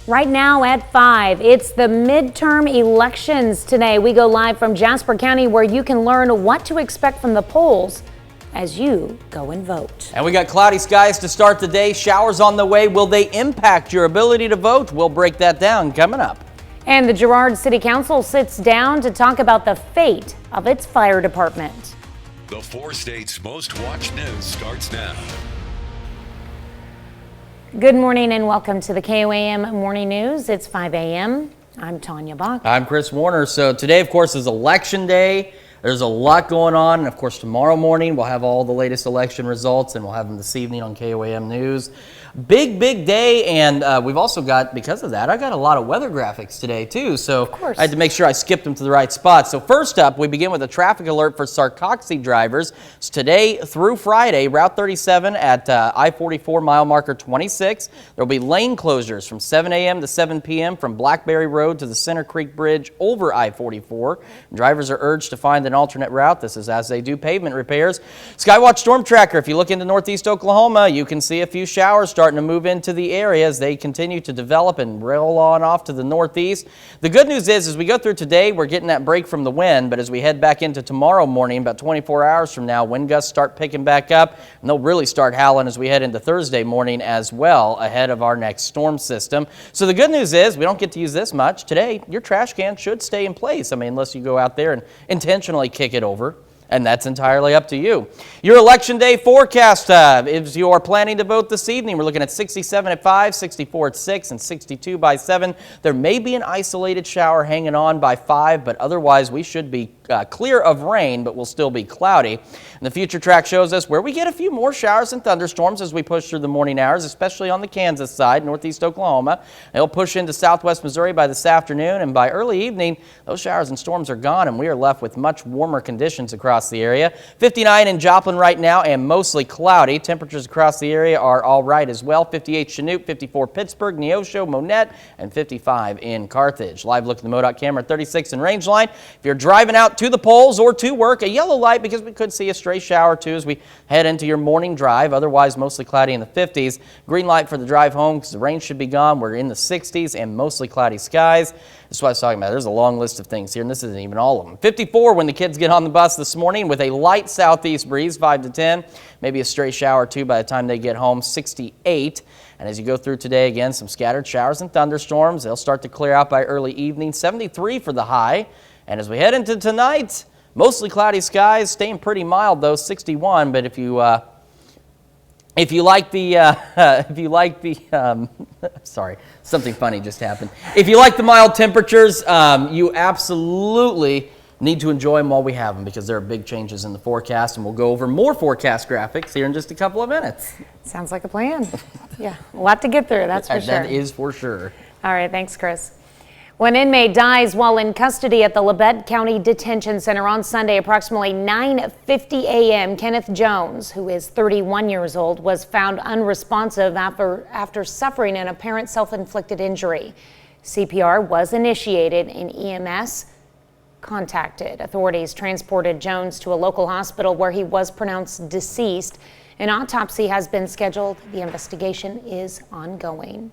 Right now at 5, it's the midterm elections today. We go live from Jasper County where you can learn what to expect from the polls as you go and vote. And we got cloudy skies to start the day. Showers on the way. Will they impact your ability to vote? We'll break that down coming up. And the Girard City Council sits down to talk about the fate of its fire department. The 4 states' most watched news starts now. Good morning and welcome to the KOAM Morning News. It's 5 a.m. I'm Tanya Bach. I'm Chris Warner. So today, of course, is election day. There's a lot going on. And of course, tomorrow morning, we'll have all the latest election results and we'll have them this evening on KOAM News. Big day. And we've also got, because of that, I got a lot of weather graphics today, too. So I had to make sure I skipped them to the right spot. So first up, we begin with a traffic alert for Sarcoxy drivers. It's today through Friday, Route 37 at I-44 mile marker 26. There'll be lane closures from 7 a.m. to 7 p.m. from Blackberry Road to the Center Creek Bridge over I-44. Drivers are urged to find an alternate route. This is as they do pavement repairs. Skywatch Storm Tracker, if you look into northeast Oklahoma, you can see a few showers starting to move into the area as they continue to develop and roll on off to the northeast. The good news is, as we go through today, we're getting that break from the wind, but as we head back into tomorrow morning, about 24 hours from now, wind gusts start picking back up, and they'll really start howling as we head into Thursday morning as well, ahead of our next storm system. So the good news is, we don't get to use this much. Today, your trash can should stay in place. I mean, unless you go out there and intentionally kick it over. And that's entirely up to you. Your election day forecast, if you are planning to vote this evening, we're looking at 67 at 5, 64 at 6, and 62 by 7. There may be an isolated shower hanging on by 5, but otherwise we should be clear of rain, but will still be cloudy. And the future track shows us where we get a few more showers and thunderstorms as we push through the morning hours, especially on the Kansas side, northeast Oklahoma. They'll push into southwest Missouri by this afternoon, and by early evening, those showers and storms are gone, and we are left with much warmer conditions across the area. 59 in Joplin right now and mostly cloudy. Temperatures across the area are all right as well. 58 Chanute, 54 Pittsburgh, Neosho, Monette, and 55 in Carthage. Live look at the MoDOT camera, 36 in Rangeline. If you're driving out to the polls or to work, a yellow light because we could see a stray shower or two as we head into your morning drive. Otherwise, mostly cloudy in the 50s. Green light for the drive home because the rain should be gone. We're in the 60s and mostly cloudy skies. That's what I was talking about. There's a long list of things here, and this isn't even all of them. 54 when the kids get on the bus this morning with a light southeast breeze, 5 to 10. Maybe a stray shower or two by the time they get home, 68. And as you go through today, again, some scattered showers and thunderstorms. They'll start to clear out by early evening, 73 for the high. And as we head into tonight, mostly cloudy skies, staying pretty mild though, 61. But if you like the, sorry, something funny just happened. If you like the mild temperatures, you absolutely need to enjoy them while we have them because there are big changes in the forecast, and we'll go over more forecast graphics here in just a couple of minutes. Sounds like a plan. Yeah, a lot to get through, that's for sure. That is for sure. All right, thanks, Chris. One inmate dies while in custody at the Labette County Detention Center on Sunday, approximately 9:50 a.m. Kenneth Jones, who is 31 years old, was found unresponsive after suffering an apparent self-inflicted injury. CPR was initiated and EMS contacted. Authorities transported Jones to a local hospital where he was pronounced deceased. An autopsy has been scheduled. The investigation is ongoing.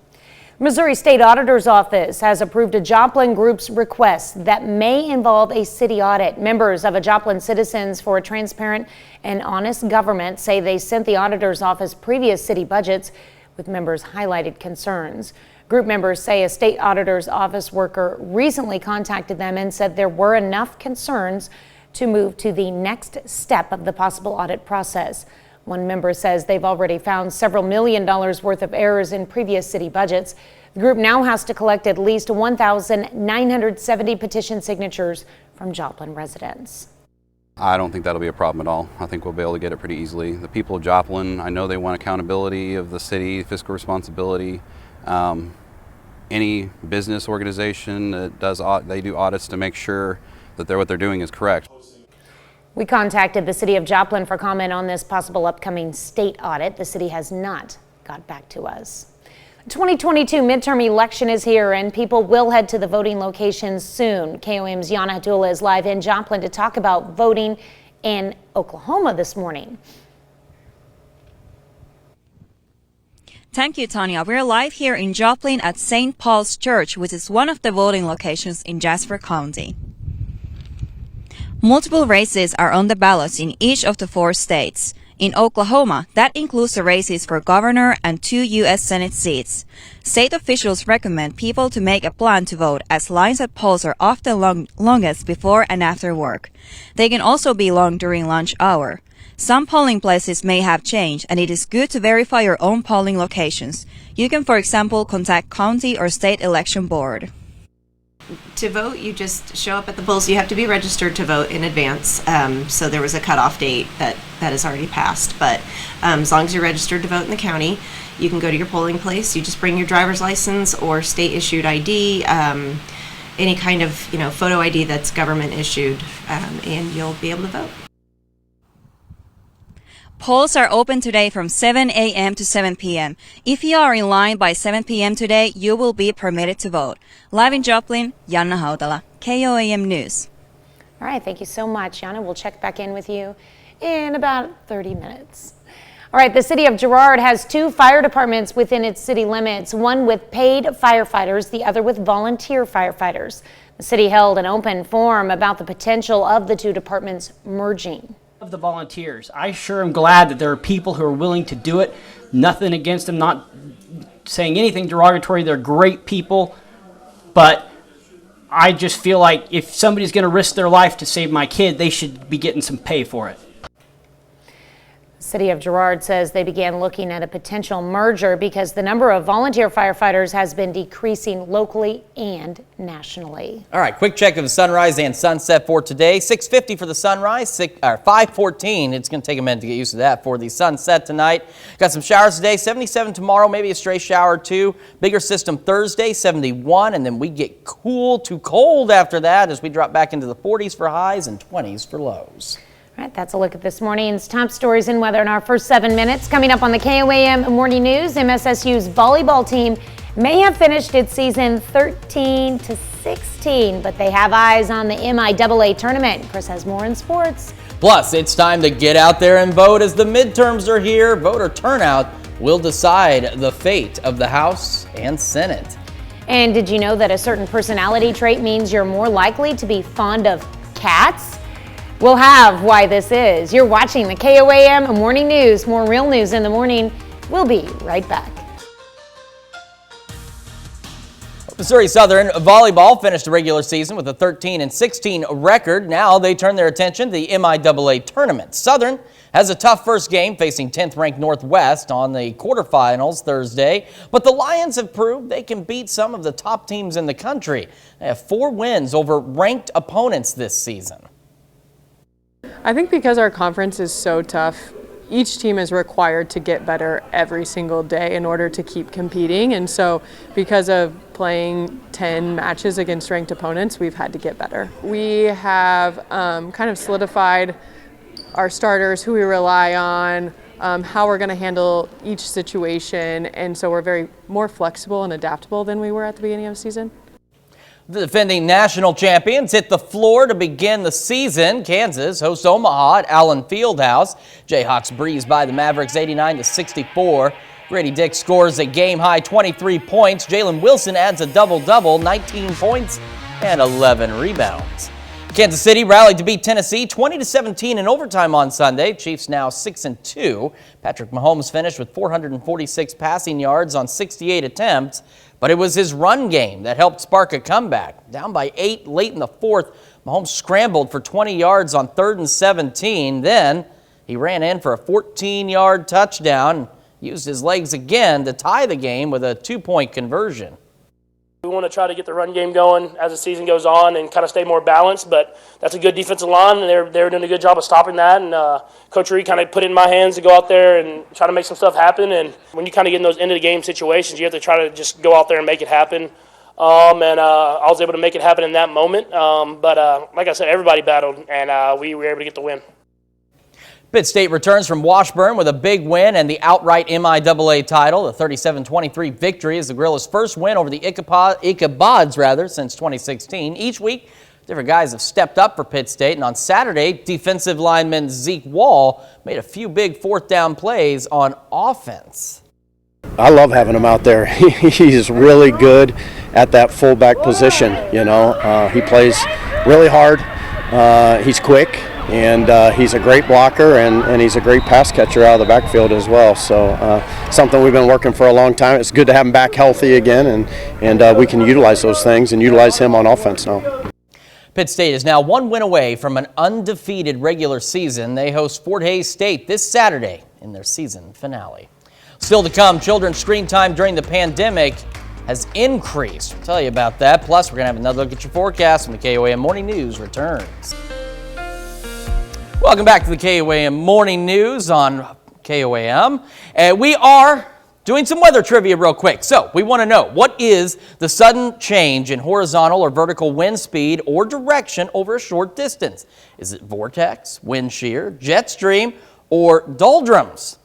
Missouri State Auditor's Office has approved a Joplin Group's request that may involve a city audit. Members of a Joplin Citizens for a Transparent and Honest Government say they sent the Auditor's Office previous city budgets with members' highlighted concerns. Group members say a state auditor's office worker recently contacted them and said there were enough concerns to move to the next step of the possible audit process. One member says they've already found several $1 million worth of errors in previous city budgets. The group now has to collect at least 1,970 petition signatures from Joplin residents. I don't think that'll be a problem at all. I think we'll be able to get it pretty easily. The people of Joplin, I know they want accountability of the city, fiscal responsibility. Any business organization that they do audits to make sure that what they're doing is correct. We contacted the city of Joplin for comment on this possible upcoming state audit. The city has not got back to us. The 2022 midterm election is here and people will head to the voting locations soon. KOAM's Yana Hatula is live in Joplin to talk about voting in Oklahoma this morning. Thank you, Tanya. We're live here in Joplin at St. Paul's Church, which is one of the voting locations in Jasper County. Multiple races are on the ballots in each of the 4 states. In Oklahoma, that includes the races for governor and 2 U.S. Senate seats. State officials recommend people to make a plan to vote, as lines at polls are often longest before and after work. They can also be long during lunch hour. Some polling places may have changed, and it is good to verify your own polling locations. You can, for example, contact county or state election board. To vote, you just show up at the polls. You have to be registered to vote in advance. So there was a cutoff date that has already passed. But as long as you're registered to vote in the county, you can go to your polling place. You just bring your driver's license or state-issued ID, any kind of photo ID that's government issued, and you'll be able to vote. Polls are open today from 7 a.m. to 7 p.m. If you are in line by 7 p.m. today, you will be permitted to vote. Live in Joplin, Janna Hautala, KOAM News. All right, thank you so much, Yana. We'll check back in with you in about 30 minutes. All right, the city of Girard has 2 fire departments within its city limits, one with paid firefighters, the other with volunteer firefighters. The city held an open forum about the potential of the 2 departments merging. Of the volunteers, I sure am glad that there are people who are willing to do it. Nothing against them, not saying anything derogatory. They're great people, but I just feel like if somebody's going to risk their life to save my kid, they should be getting some pay for it. The city of Girard says they began looking at a potential merger because the number of volunteer firefighters has been decreasing locally and nationally. All right, quick check of the sunrise and sunset for today. 6:50 for the sunrise, 5:14. It's going to take a minute to get used to that for the sunset tonight. Got some showers today, 77 tomorrow, maybe a stray shower or 2. Bigger system Thursday, 71, and then we get cool to cold after that as we drop back into the 40s for highs and 20s for lows. All right, that's a look at this morning's top stories and weather in our first 7 minutes. Coming up on the KOAM Morning News, MSSU's volleyball team may have finished its season 13-16, but they have eyes on the MIAA tournament. Chris has more in sports. Plus, it's time to get out there and vote as the midterms are here. Voter turnout will decide the fate of the House and Senate. And did you know that a certain personality trait means you're more likely to be fond of cats? We'll have why this is. You're watching the KOAM Morning News. More real news in the morning. We'll be right back. Missouri Southern volleyball finished the regular season with a 13-16 record. Now they turn their attention to the MIAA tournament. Southern has a tough first game facing 10th-ranked Northwest on the quarterfinals Thursday, but the Lions have proved they can beat some of the top teams in the country. They have 4 wins over ranked opponents this season. I think because our conference is so tough, each team is required to get better every single day in order to keep competing. And so because of playing 10 matches against ranked opponents, we've had to get better. We have kind of solidified our starters, who we rely on, how we're going to handle each situation. And so we're very more flexible and adaptable than we were at the beginning of the season. The defending national champions hit the floor to begin the season. Kansas hosts Omaha at Allen Fieldhouse. Jayhawks breeze by the Mavericks 89-64. Grady Dick scores a game-high 23 points. Jalen Wilson adds a double-double, 19 points and 11 rebounds. Kansas City rallied to beat Tennessee 20-17 in overtime on Sunday. Chiefs now 6-2. Patrick Mahomes finished with 446 passing yards on 68 attempts. But it was his run game that helped spark a comeback. Down by 8 late in the 4th, Mahomes scrambled for 20 yards on 3rd and 17. Then he ran in for a 14-yard touchdown, used his legs again to tie the game with a 2-point conversion. We want to try to get the run game going as the season goes on and kind of stay more balanced, but that's a good defensive line, and they're doing a good job of stopping that. And Coach Reed kind of put it in my hands to go out there and try to make some stuff happen. And when you kind of get in those end-of-the-game situations, you have to try to just go out there and make it happen. I was able to make it happen in that moment. But like I said, everybody battled, and we were able to get the win. Pitt State returns from Washburn with a big win and the outright MIAA title. The 37-23 victory is the Gorillas' first win over the Ichabods since 2016. Each week, different guys have stepped up for Pitt State, and on Saturday, defensive lineman Zeke Wall made a few big 4th down plays on offense. I love having him out there. He's really good at that fullback position. He plays really hard. He's quick, and he's a great blocker, and he's a great pass catcher out of the backfield as well. So something we've been working for a long time. It's good to have him back healthy again, and we can utilize those things and utilize him on offense now. Pitt State is now 1 win away from an undefeated regular season. They host Fort Hays State this Saturday in their season finale. Still to come, children's screen time during the pandemic has increased. We'll tell you about that. Plus, we're going to have another look at your forecast when the KOAM Morning News returns. Welcome back to the KOAM Morning News on KOAM. We are doing some weather trivia real quick. So we want to know, what is the sudden change in horizontal or vertical wind speed or direction over a short distance? Is it vortex, wind shear, jet stream, or doldrums?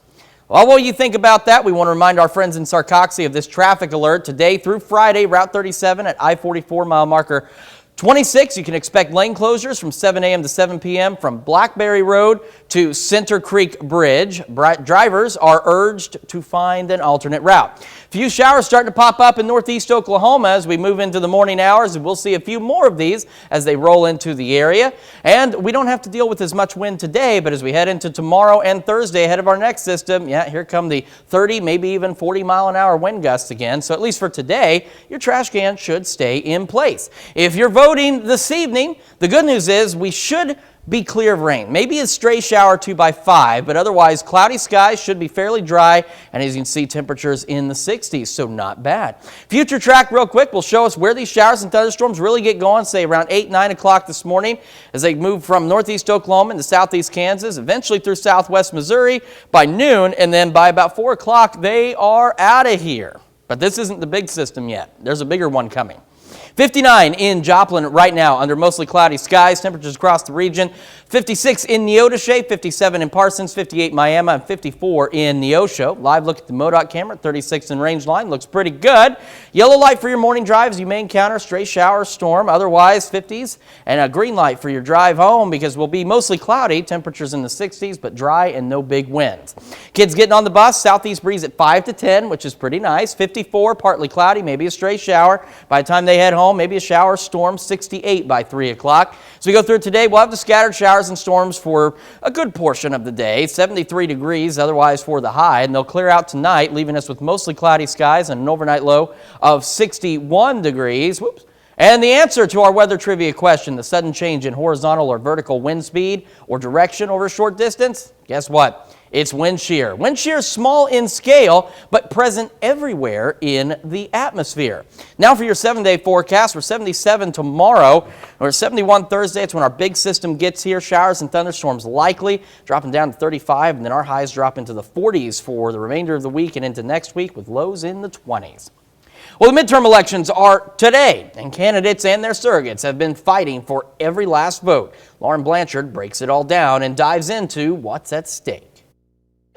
Well, while you think about that, we want to remind our friends in Sarcoxy of this traffic alert today through Friday, Route 37 at I-44 mile marker 26. You can expect lane closures from 7 a.m. to 7 p.m. from Blackberry Road to Center Creek Bridge. Drivers are urged to find an alternate route. Few showers starting to pop up in northeast Oklahoma as we move into the morning hours, and we'll see a few more of these as they roll into the area. And we don't have to deal with as much wind today, but as we head into tomorrow and Thursday ahead of our next system, here come the 30, maybe even 40 mile an hour wind gusts again. So at least for today, your trash can should stay in place. If you're voting this evening, the good news is we should be clear of rain. Maybe a stray shower 2 by 5, but otherwise cloudy skies should be fairly dry, and as you can see, temperatures in the 60s, so not bad. Future track real quick will show us where these showers and thunderstorms really get going, say around 8, 9 o'clock this morning as they move from northeast Oklahoma into southeast Kansas, eventually through southwest Missouri by noon, and then by about 4 o'clock they are out of here. But this isn't the big system yet. There's a bigger one coming. 59 in Joplin right now under mostly cloudy skies. Temperatures across the region. 56 in Neodesha, 57 in Parsons, 58 in Miami, and 54 in Neosho. Live look at the MoDOT camera, 36 in range line. Looks pretty good. Yellow light for your morning drives. You may encounter stray shower, storm. Otherwise, 50s. And a green light for your drive home because we'll be mostly cloudy. Temperatures in the 60s, but dry and no big winds. Kids getting on the bus. Southeast breeze at 5 to 10, which is pretty nice. 54, partly cloudy, maybe a stray shower. By the time they head home, maybe a shower, storm, 68 by 3 o'clock. As we go through today, we'll have the scattered showers and storms for a good portion of the day. 73 degrees otherwise for the high, and they'll clear out tonight, leaving us with mostly cloudy skies and an overnight low of 61 degrees. Whoops. And the answer to our weather trivia question, the sudden change in horizontal or vertical wind speed or direction over a short distance, guess what? It's wind shear. Wind shear is small in scale, but present everywhere in the atmosphere. Now for your 7-day forecast, we're 77 tomorrow, or 71 Thursday. It's when our big system gets here. Showers and thunderstorms likely, dropping down to 35, and then our highs drop into the 40s for the remainder of the week and into next week with lows in the 20s. Well, the midterm elections are today, and candidates and their surrogates have been fighting for every last vote. Lauren Blanchard breaks it all down and dives into what's at stake.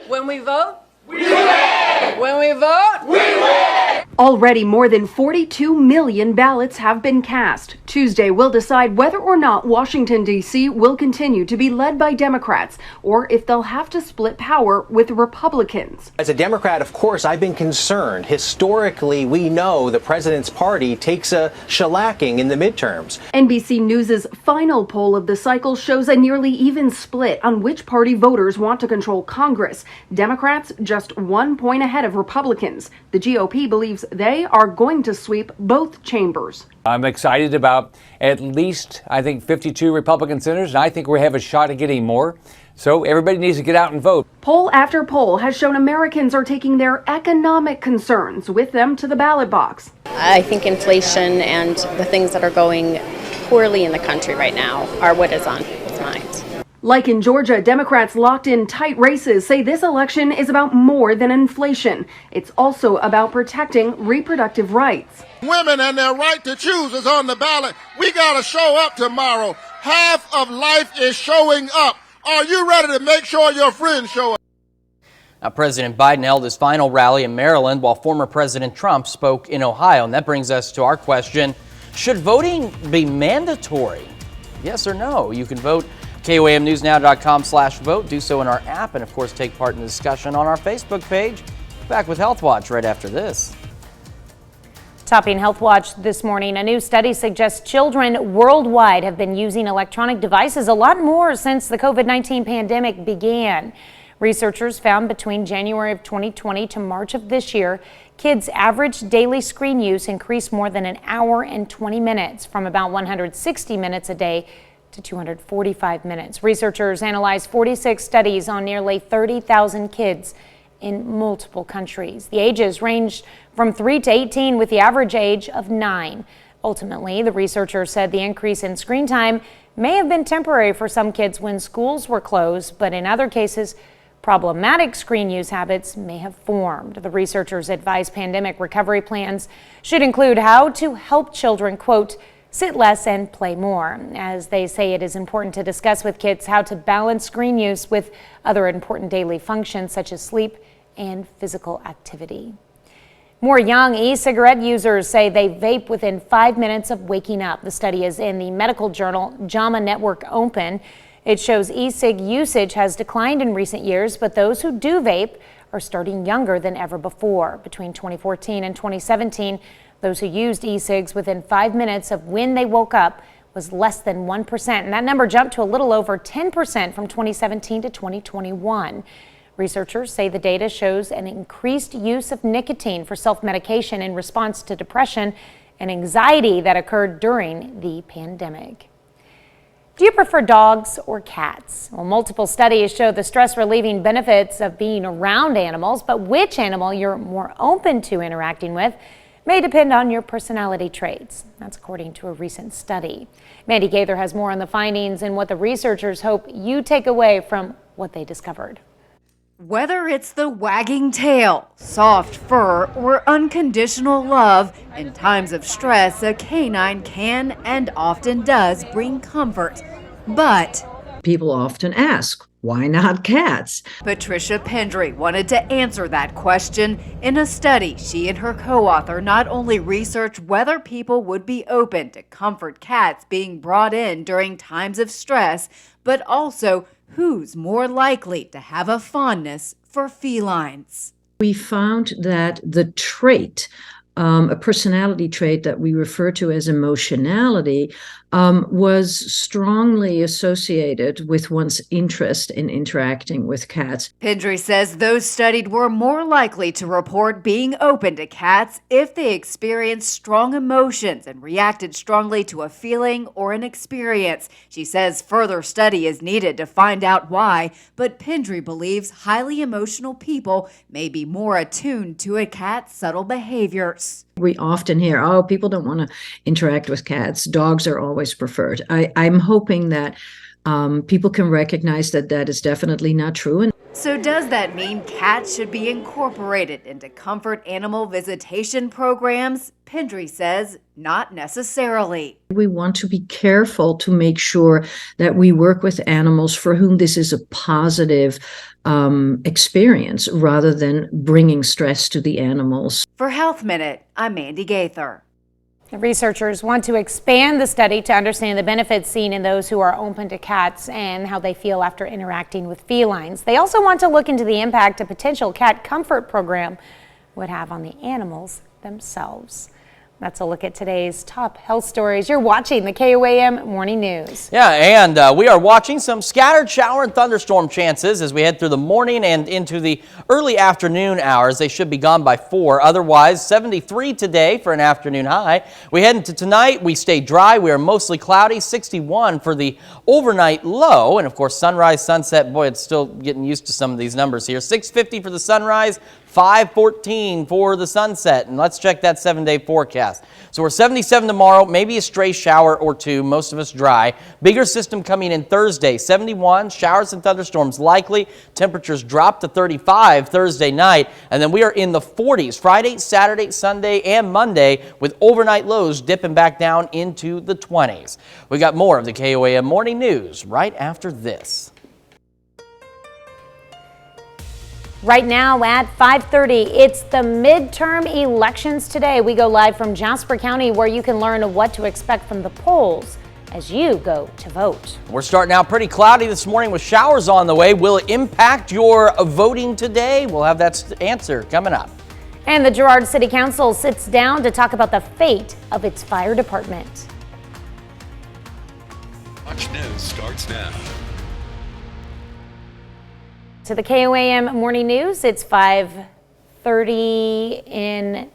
When we vote, we win! When we vote, we win! Already more than 42 million ballots have been cast. Tuesday will decide whether or not Washington, D.C. will continue to be led by Democrats or if they'll have to split power with Republicans. As a Democrat, of course, I've been concerned. Historically, we know the president's party takes a shellacking in the midterms. NBC News' final poll of the cycle shows a nearly even split on which party voters want to control Congress. Democrats just 1 point ahead of Republicans. The GOP believes they are going to sweep both chambers. I'm excited about at least, I think, 52 Republican senators, and I think we have a shot at getting more. So everybody needs to get out and vote. Poll after poll has shown Americans are taking their economic concerns with them to the ballot box. I think inflation and the things that are going poorly in the country right now are what is on its minds. Like in Georgia, Democrats locked in tight races say this election is about more than inflation. It's also about protecting reproductive rights. Women and their right to choose is on the ballot. We got to show up tomorrow. Half of life is showing up. Are you ready to make sure your friends show up? Now, President Biden held his final rally in Maryland while former President Trump spoke in Ohio. And that brings us to our question, should voting be mandatory? Yes or no? You can vote KOAMnewsnow.com/vote. Do so in our app and, of course, take part in the discussion on our Facebook page. Back with Health Watch right after this. Topping Health Watch this morning, a new study suggests children worldwide have been using electronic devices a lot more since the COVID-19 pandemic began. Researchers found between January of 2020 to March of this year, kids' average daily screen use increased more than an hour and 20 minutes, from about 160 minutes a day to 245 minutes. Researchers analyzed 46 studies on nearly 30,000 kids in multiple countries. The ages ranged from 3 to 18, with the average age of 9. Ultimately, the researchers said the increase in screen time may have been temporary for some kids when schools were closed, but in other cases, problematic screen use habits may have formed. The researchers advise pandemic recovery plans should include how to help children, quote, sit less and play more. As they say, it is important to discuss with kids how to balance screen use with other important daily functions such as sleep and physical activity. More young e-cigarette users say they vape within 5 minutes of waking up. The study is in the medical journal JAMA Network Open. It shows e-cig usage has declined in recent years, but those who do vape are starting younger than ever before. Between 2014 and 2017, those who used e-cigs within 5 minutes of when they woke up was less than 1%, and that number jumped to a little over 10% from 2017 to 2021. Researchers say the data shows an increased use of nicotine for self-medication in response to depression and anxiety that occurred during the pandemic. Do you prefer dogs or cats? Well, multiple studies show the stress-relieving benefits of being around animals, but which animal you're more open to interacting with may depend on your personality traits. That's according to a recent study. Mandy Gaither has more on the findings and what the researchers hope you take away from what they discovered. Whether it's the wagging tail, soft fur, or unconditional love, in times of stress, a canine can and often does bring comfort. But people often ask, why not cats? Patricia Pendry wanted to answer that question. In a study, she and her co-author not only researched whether people would be open to comfort cats being brought in during times of stress, but also who's more likely to have a fondness for felines. We found that the trait, a personality trait that we refer to as emotionality, was strongly associated with one's interest in interacting with cats. Pendry says those studied were more likely to report being open to cats if they experienced strong emotions and reacted strongly to a feeling or an experience. She says further study is needed to find out why, but Pendry believes highly emotional people may be more attuned to a cat's subtle behaviors. We often hear, oh, people don't want to interact with cats. Dogs are always preferred. I'm hoping that people can recognize that that is definitely not true. So does that mean cats should be incorporated into comfort animal visitation programs? Pendry says not necessarily. We want to be careful to make sure that we work with animals for whom this is a positive experience rather than bringing stress to the animals. For Health Minute, I'm Mandy Gaither. The researchers want to expand the study to understand the benefits seen in those who are open to cats and how they feel after interacting with felines. They also want to look into the impact a potential cat comfort program would have on the animals themselves. That's a look at today's top health stories. You're watching the KOAM Morning News. Yeah, and we are watching some scattered shower and thunderstorm chances as we head through the morning and into the early afternoon hours. They should be gone by 4. Otherwise, 73 today for an afternoon high. We head into tonight. We stay dry. We are mostly cloudy. 61 for the overnight low. And of course, sunrise, sunset. Boy, it's still getting used to some of these numbers here. 6:50 for the sunrise. 5:14 for the sunset, and let's check that 7-day forecast. So we're 77 tomorrow, maybe a stray shower or two, most of us dry. Bigger system coming in Thursday, 71, showers and thunderstorms likely. Temperatures drop to 35 Thursday night, and then we are in the 40s Friday, Saturday, Sunday, and Monday, with overnight lows dipping back down into the 20s. We got more of the KOAM Morning News right after this. Right now at 5:30, it's the midterm elections today. We go live from Jasper County, where you can learn what to expect from the polls as you go to vote. We're starting out pretty cloudy this morning with showers on the way. Will it impact your voting today? We'll have that answer coming up. And the Girard City Council sits down to talk about the fate of its fire department. Watch News starts now. To the KOAM Morning News, it's 5:30 in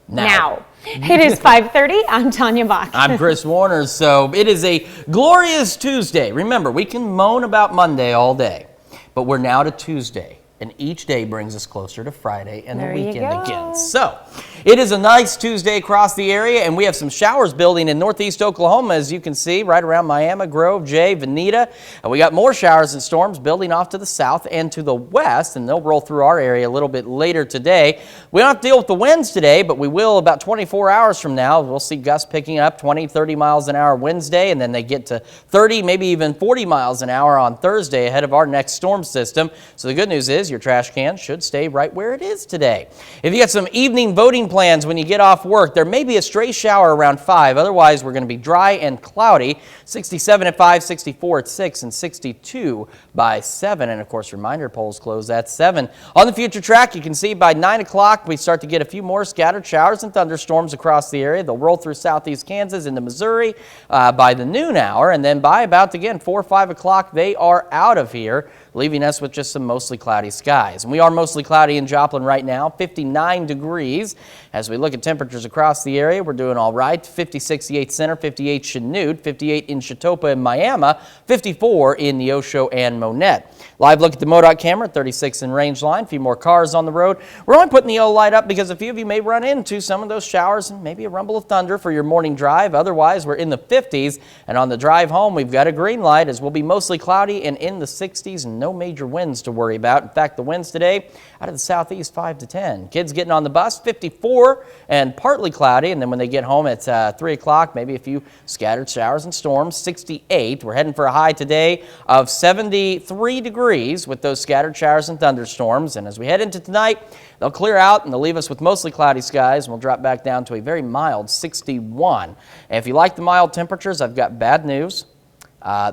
now. It is 5:30. I'm Tanya Bach. I'm Chris Warner. So it is a glorious Tuesday. Remember, we can moan about Monday all day, but we're now to Tuesday. And each day brings us closer to Friday and the weekend again. So it is a nice Tuesday across the area, and we have some showers building in northeast Oklahoma, as you can see, right around Miami, Grove, Jay, Veneta. And we got more showers and storms building off to the south and to the west, and they'll roll through our area a little bit later today. We don't have to deal with the winds today, but we will about 24 hours from now. We'll see gusts picking up 20, 30 miles an hour Wednesday, and then they get to 30, maybe even 40 miles an hour on Thursday ahead of our next storm system. So the good news is your trash can should stay right where it is today. If you got some evening voting plans when you get off work, there may be a stray shower around 5. Otherwise, we're going to be dry and cloudy. 67 at 5, 64 at 6, and 62 by 7. And of course, reminder, polls close at 7. On the future track, you can see by 9 o'clock, we start to get a few more scattered showers and thunderstorms across the area. They'll roll through southeast Kansas into Missouri by the noon hour. And then by about, again, 4 or 5 o'clock, they are out of here, leaving us with just some mostly cloudy skies. And we are mostly cloudy in Joplin right now, 59 degrees. As we look at temperatures across the area, we're doing all right. 50-68 Center, 58 Chanute, 58 in Chatopa and Miami, 54 in Neosho and Monette. Live look at the MoDOT camera, 36 in Rangeline. A few more cars on the road. We're only putting the yellow light up because a few of you may run into some of those showers and maybe a rumble of thunder for your morning drive. Otherwise, we're in the 50s. And on the drive home, we've got a green light as we'll be mostly cloudy and in the 60s and no major winds to worry about. In fact, the winds today out of the southeast 5 to 10. Kids getting on the bus, 54 and partly cloudy. And then when they get home at 3 o'clock, maybe a few scattered showers and storms, 68. We're heading for a high today of 73 degrees with those scattered showers and thunderstorms. And as we head into tonight, they'll clear out and they'll leave us with mostly cloudy skies, and we'll drop back down to a very mild 61. And if you like the mild temperatures, I've got bad news.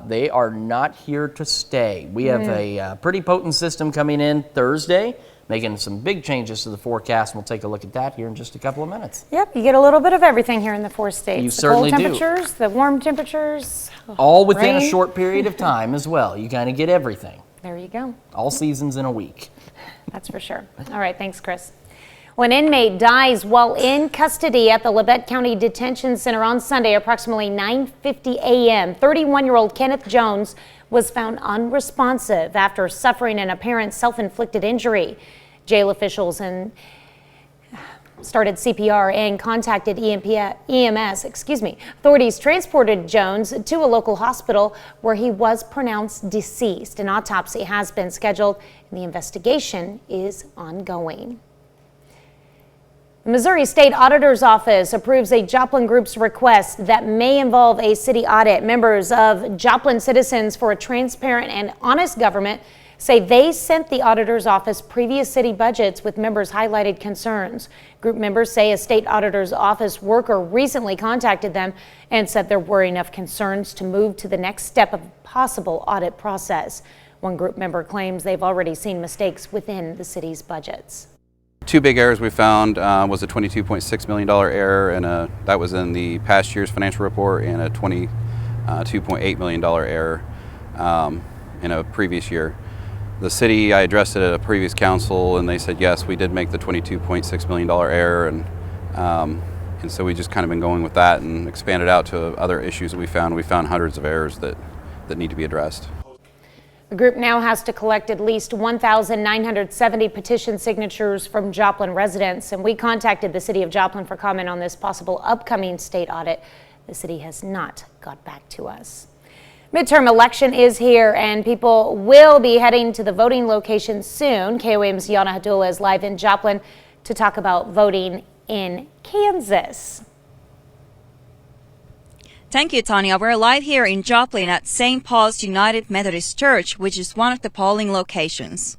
They are not here to stay. We have a pretty potent system coming in Thursday, making some big changes to the forecast, and we'll take a look at that here in just a couple of minutes. Yep, you get a little bit of everything here in the 4 states. You certainly do. The cold temperatures, the warm temperatures. All within rain. A short period of time as well. You kind of get everything. There you go. All seasons in a week. That's for sure. All right, thanks, Chris. When an inmate dies while in custody at the Labette County Detention Center on Sunday, approximately 9:50 a.m., 31-year-old Kenneth Jones was found unresponsive after suffering an apparent self-inflicted injury. Jail officials started CPR and contacted EMS. Authorities transported Jones to a local hospital where he was pronounced deceased. An autopsy has been scheduled and the investigation is ongoing. The Missouri State Auditor's Office approves a Joplin Group's request that may involve a city audit. Members of Joplin Citizens for a Transparent and Honest Government say they sent the auditor's office previous city budgets with members' highlighted concerns. Group members say a state auditor's office worker recently contacted them and said there were enough concerns to move to the next step of possible audit process. One group member claims they've already seen mistakes within the city's budgets. Two big errors we found was a $22.6 million error, and that was in the past year's financial report, and a $22.8 million error in a previous year. The city, I addressed it at a previous council, and they said yes, we did make the $22.6 million error, and so we just kind of been going with that and expanded out to other issues that we found. We found hundreds of errors that need to be addressed. The group now has to collect at least 1,970 petition signatures from Joplin residents, and we contacted the city of Joplin for comment on this possible upcoming state audit. The city has not got back to us. Midterm election is here, and people will be heading to the voting location soon. KOAM's Yana Hadula is live in Joplin to talk about voting in Kansas. Thank you, Tanya. We're live here in Joplin at St. Paul's United Methodist Church, which is one of the polling locations.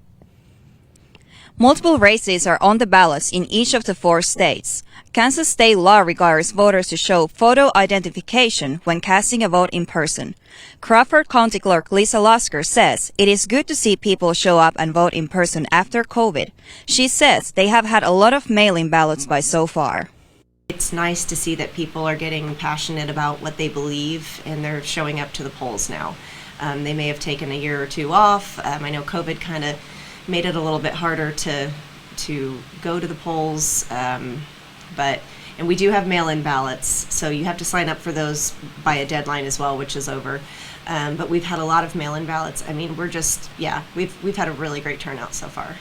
Multiple races are on the ballots in each of the 4 states. Kansas state law requires voters to show photo identification when casting a vote in person. Crawford County Clerk Lisa Lasker says it is good to see people show up and vote in person after COVID. She says they have had a lot of mail-in ballots by so far. It's nice to see that people are getting passionate about what they believe and they're showing up to the polls now. They may have taken a year or 2 off. I know COVID kind of made it a little bit harder to go to the polls, and we do have mail-in ballots, so you have to sign up for those by a deadline as well, which is over. But we've had a lot of mail-in ballots. I mean, we've had a really great turnout so far.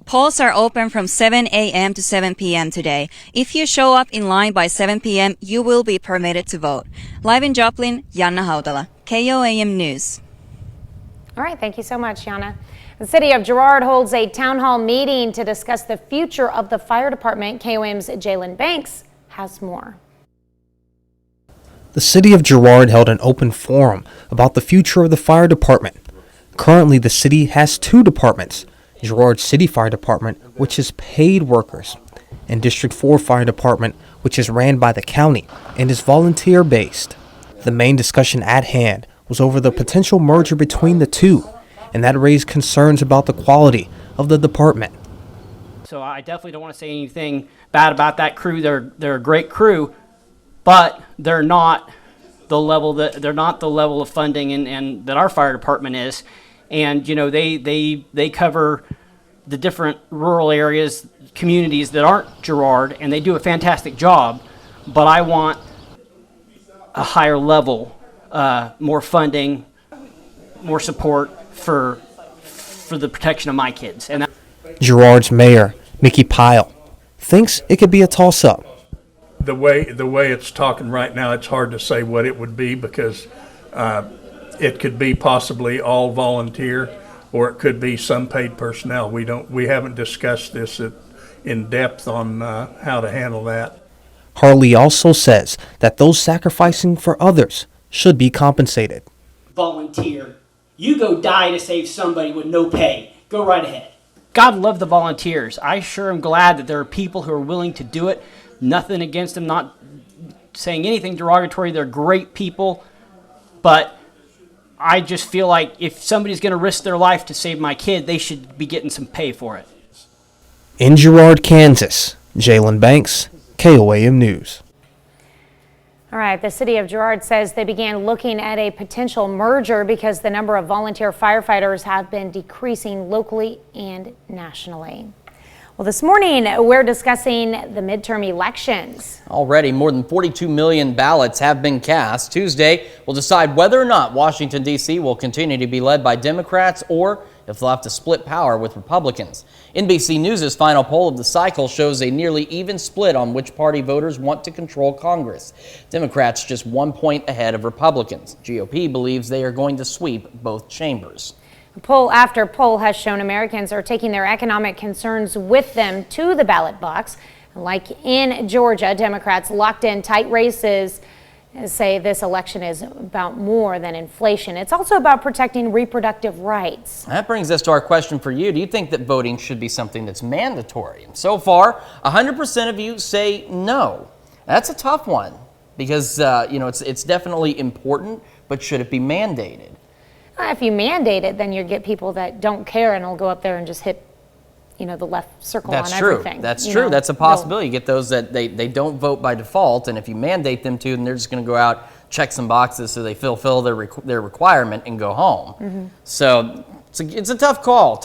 Polls are open from 7 a.m. to 7 p.m. today. If you show up in line by 7 p.m., you will be permitted to vote. Live in Joplin, Janna Hautala, KOAM News. All right, thank you so much, Yana. The city of Girard holds a town hall meeting to discuss the future of the fire department. KOAM's Jalen Banks has more. The city of Girard held an open forum about the future of the fire department. Currently, the city has 2 departments: Girard City Fire Department, which is paid workers, and District 4 Fire Department, which is ran by the county and is volunteer-based. The main discussion at hand was over the potential merger between the 2, and that raised concerns about the quality of the department. So I definitely don't want to say anything bad about that crew. They're a great crew, but they're not the level of funding and that our fire department is. And you know, they cover the different rural areas, communities that aren't Girard, and they do a fantastic job. But I want a higher level, more funding, more support for the protection of my kids. And Girard's mayor, Mickey Pyle, thinks it could be a toss-up. The way it's talking right now, it's hard to say what it would be, because it could be possibly all volunteer, or it could be some paid personnel. We haven't discussed this in depth on how to handle that. Harley also says that those sacrificing for others should be compensated. Volunteer. You go die to save somebody with no pay. Go right ahead. God love the volunteers. I sure am glad that there are people who are willing to do it. Nothing against them, not saying anything derogatory. They're great people. But I just feel like if somebody's going to risk their life to save my kid, they should be getting some pay for it. In Girard, Kansas, Jalen Banks, KOAM News. All right, the city of Girard says they began looking at a potential merger because the number of volunteer firefighters have been decreasing locally and nationally. Well, this morning we're discussing the midterm elections. Already, more than 42 million ballots have been cast. Tuesday will decide whether or not Washington, D.C. will continue to be led by Democrats or if they'll have to split power with Republicans. NBC News' final poll of the cycle shows a nearly even split on which party voters want to control Congress. Democrats just 1 point ahead of Republicans. GOP believes they are going to sweep both chambers. Poll after poll has shown Americans are taking their economic concerns with them to the ballot box. Like in Georgia, Democrats locked in tight races say this election is about more than inflation. It's also about protecting reproductive rights. That brings us to our question for you. Do you think that voting should be something that's mandatory? And so far, 100% of you say no. That's a tough one because, it's definitely important, but should it be mandated? If you mandate it, then you get people that don't care and will go up there and just hit, the left circle on everything. That's true. That's a possibility. You get those that they don't vote by default, and if you mandate them to, then they're just going to go out, check some boxes so they fulfill their requirement and go home. Mm-hmm. So it's a tough call.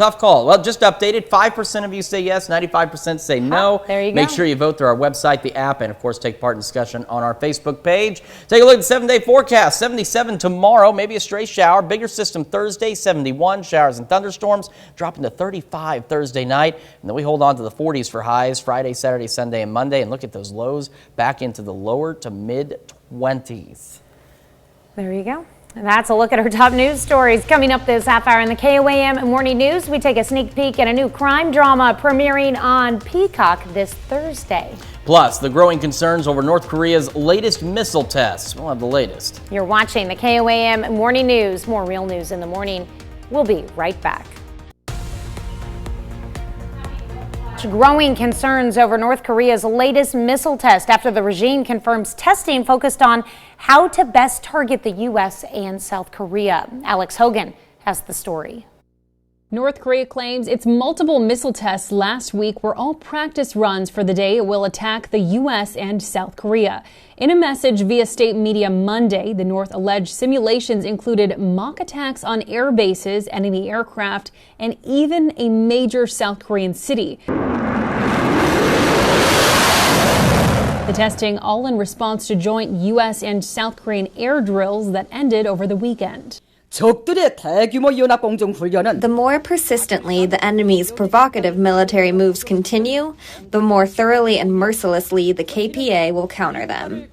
Well, just updated. 5% of you say yes, 95% say no. There you go. Make sure you vote through our website, the app, and of course take part in discussion on our Facebook page. Take a look at the 7-day forecast. 77 tomorrow, maybe a stray shower. Bigger system Thursday, 71. Showers and thunderstorms dropping to 35 Thursday night. And then we hold on to the 40s for highs Friday, Saturday, Sunday, and Monday. And look at those lows back into the lower to mid 20s. There you go. And that's a look at our top news stories. Coming up this half hour in the KOAM Morning News, we take a sneak peek at a new crime drama premiering on Peacock this Thursday. Plus, the growing concerns over North Korea's latest missile tests. We'll have the latest. You're watching the KOAM Morning News. More real news in the morning. We'll be right back. Growing concerns over North Korea's latest missile test after the regime confirms testing focused on how to best target the U.S. and South Korea. Alex Hogan has the story. North Korea claims its multiple missile tests last week were all practice runs for the day it will attack the U.S. and South Korea. In a message via state media Monday, the North alleged simulations included mock attacks on air bases, enemy aircraft, and even a major South Korean city. The testing all in response to joint U.S. and South Korean air drills that ended over the weekend. The more persistently the enemy's provocative military moves continue, the more thoroughly and mercilessly the KPA will counter them.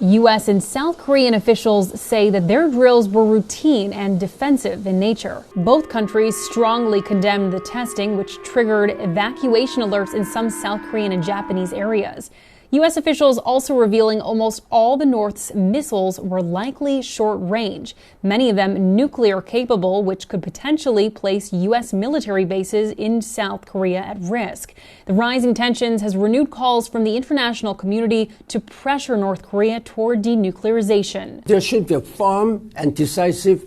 U.S. and South Korean officials say that their drills were routine and defensive in nature. Both countries strongly condemned the testing, which triggered evacuation alerts in some South Korean and Japanese areas. U.S. officials also revealing almost all the North's missiles were likely short range, many of them nuclear capable, which could potentially place U.S. military bases in South Korea at risk. The rising tensions has renewed calls from the international community to pressure North Korea toward denuclearization. There should be a firm and decisive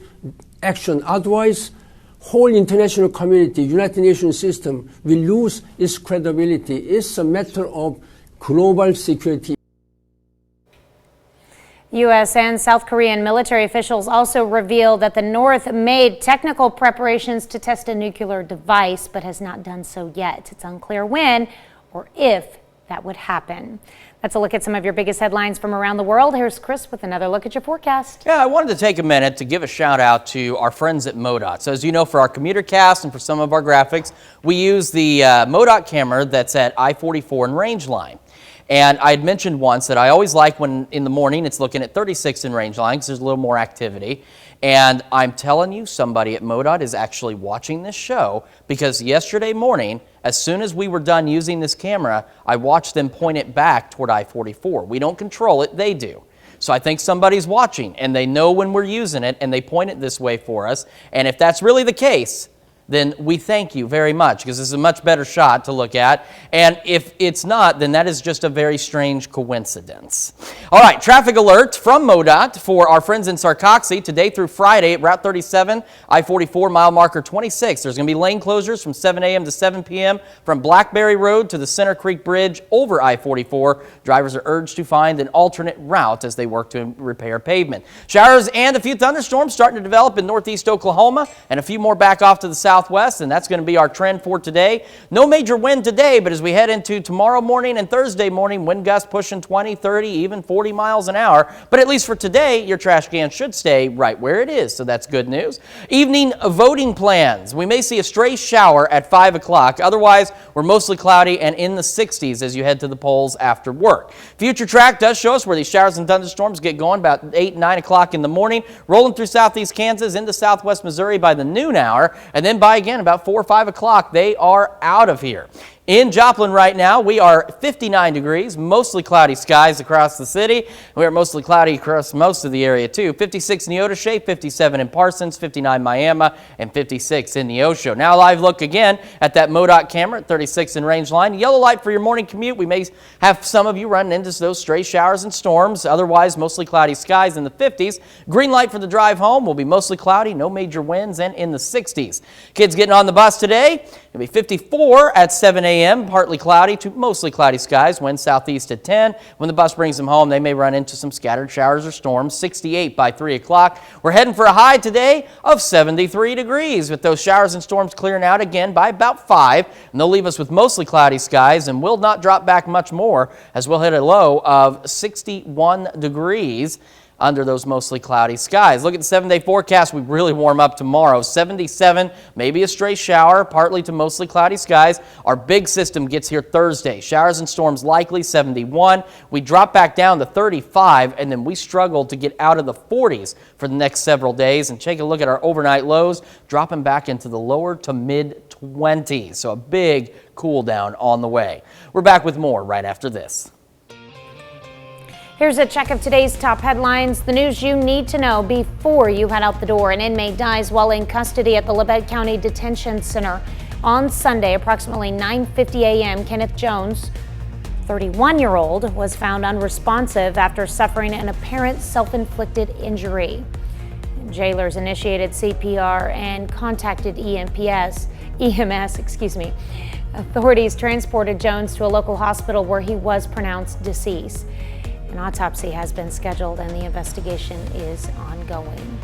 action. Otherwise, whole international community, United Nations system will lose its credibility. It's a matter of global security. U.S. and South Korean military officials also revealed that the North made technical preparations to test a nuclear device, but has not done so yet. It's unclear when or if that would happen. That's a look at some of your biggest headlines from around the world. Here's Chris with another look at your forecast. Yeah, I wanted to take a minute to give a shout out to our friends at MoDOT. So as you know, for our commuter cast and for some of our graphics, we use the MoDOT camera that's at I-44 in Rangeline. And I had mentioned once that I always like when in the morning it's looking at 36 in Rangeline because there's a little more activity. And I'm telling you, somebody at MoDOT is actually watching this show because yesterday morning, as soon as we were done using this camera, I watched them point it back toward I-44. We don't control it, they do. So I think somebody's watching and they know when we're using it and they point it this way for us. And if that's really the case, then we thank you very much because this is a much better shot to look at. And if it's not, then that is just a very strange coincidence. All right, traffic alert from MoDOT for our friends in Sarcoxy today through Friday at Route 37, I-44 mile marker 26. There's going to be lane closures from 7 a.m. to 7 p.m. from Blackberry Road to the Center Creek Bridge over I-44. Drivers are urged to find an alternate route as they work to repair pavement. Showers and a few thunderstorms starting to develop in northeast Oklahoma and a few more back off to the southwest, and that's going to be our trend for today. No major wind today, but as we head into tomorrow morning and Thursday morning, wind gusts pushing 20, 30, even 40 miles an hour. But at least for today, your trash can should stay right where it is, so that's good news. Evening voting plans. We may see a stray shower at 5 o'clock. Otherwise, we're mostly cloudy and in the 60s as you head to the polls after work. Future track does show us where these showers and thunderstorms get going about 8, 9 o'clock in the morning, rolling through southeast Kansas into southwest Missouri by the noon hour, and then by again about 4 or 5 o'clock, they are out of here. In Joplin right now, we are 59 degrees, mostly cloudy skies across the city. We are mostly cloudy across most of the area too. 56 in Neodesha, 57 in Parsons, 59 Miami, and 56 in Neosho. Now a live look again at that MoDOT camera at 36 in Rangeline. Yellow light for your morning commute. We may have some of you running into those stray showers and storms. Otherwise, mostly cloudy skies in the 50s. Green light for the drive home will be mostly cloudy, no major winds, and in the 60s. Kids getting on the bus today, it'll be 54 at 7 a.m., partly cloudy to mostly cloudy skies, wind southeast at 10. When the bus brings them home, they may run into some scattered showers or storms, 68 by 3 o'clock. We're heading for a high today of 73 degrees, with those showers and storms clearing out again by about 5. And they'll leave us with mostly cloudy skies and will not drop back much more as we'll hit a low of 61 degrees. Under those mostly cloudy skies. Look at the 7-day forecast. We really warm up tomorrow. 77, maybe a stray shower, partly to mostly cloudy skies. Our big system gets here Thursday. Showers and storms likely, 71. We drop back down to 35, and then we struggle to get out of the 40s for the next several days. And take a look at our overnight lows, dropping back into the lower to mid-20s. So a big cool down on the way. We're back with more right after this. Here's a check of today's top headlines, the news you need to know before you head out the door. An inmate dies while in custody at the Labette County Detention Center. On Sunday, approximately 9:50 a.m., Kenneth Jones, 31-year-old, was found unresponsive after suffering an apparent self-inflicted injury. Jailers initiated CPR and contacted EMS. Authorities transported Jones to a local hospital where he was pronounced deceased. An autopsy has been scheduled and the investigation is ongoing.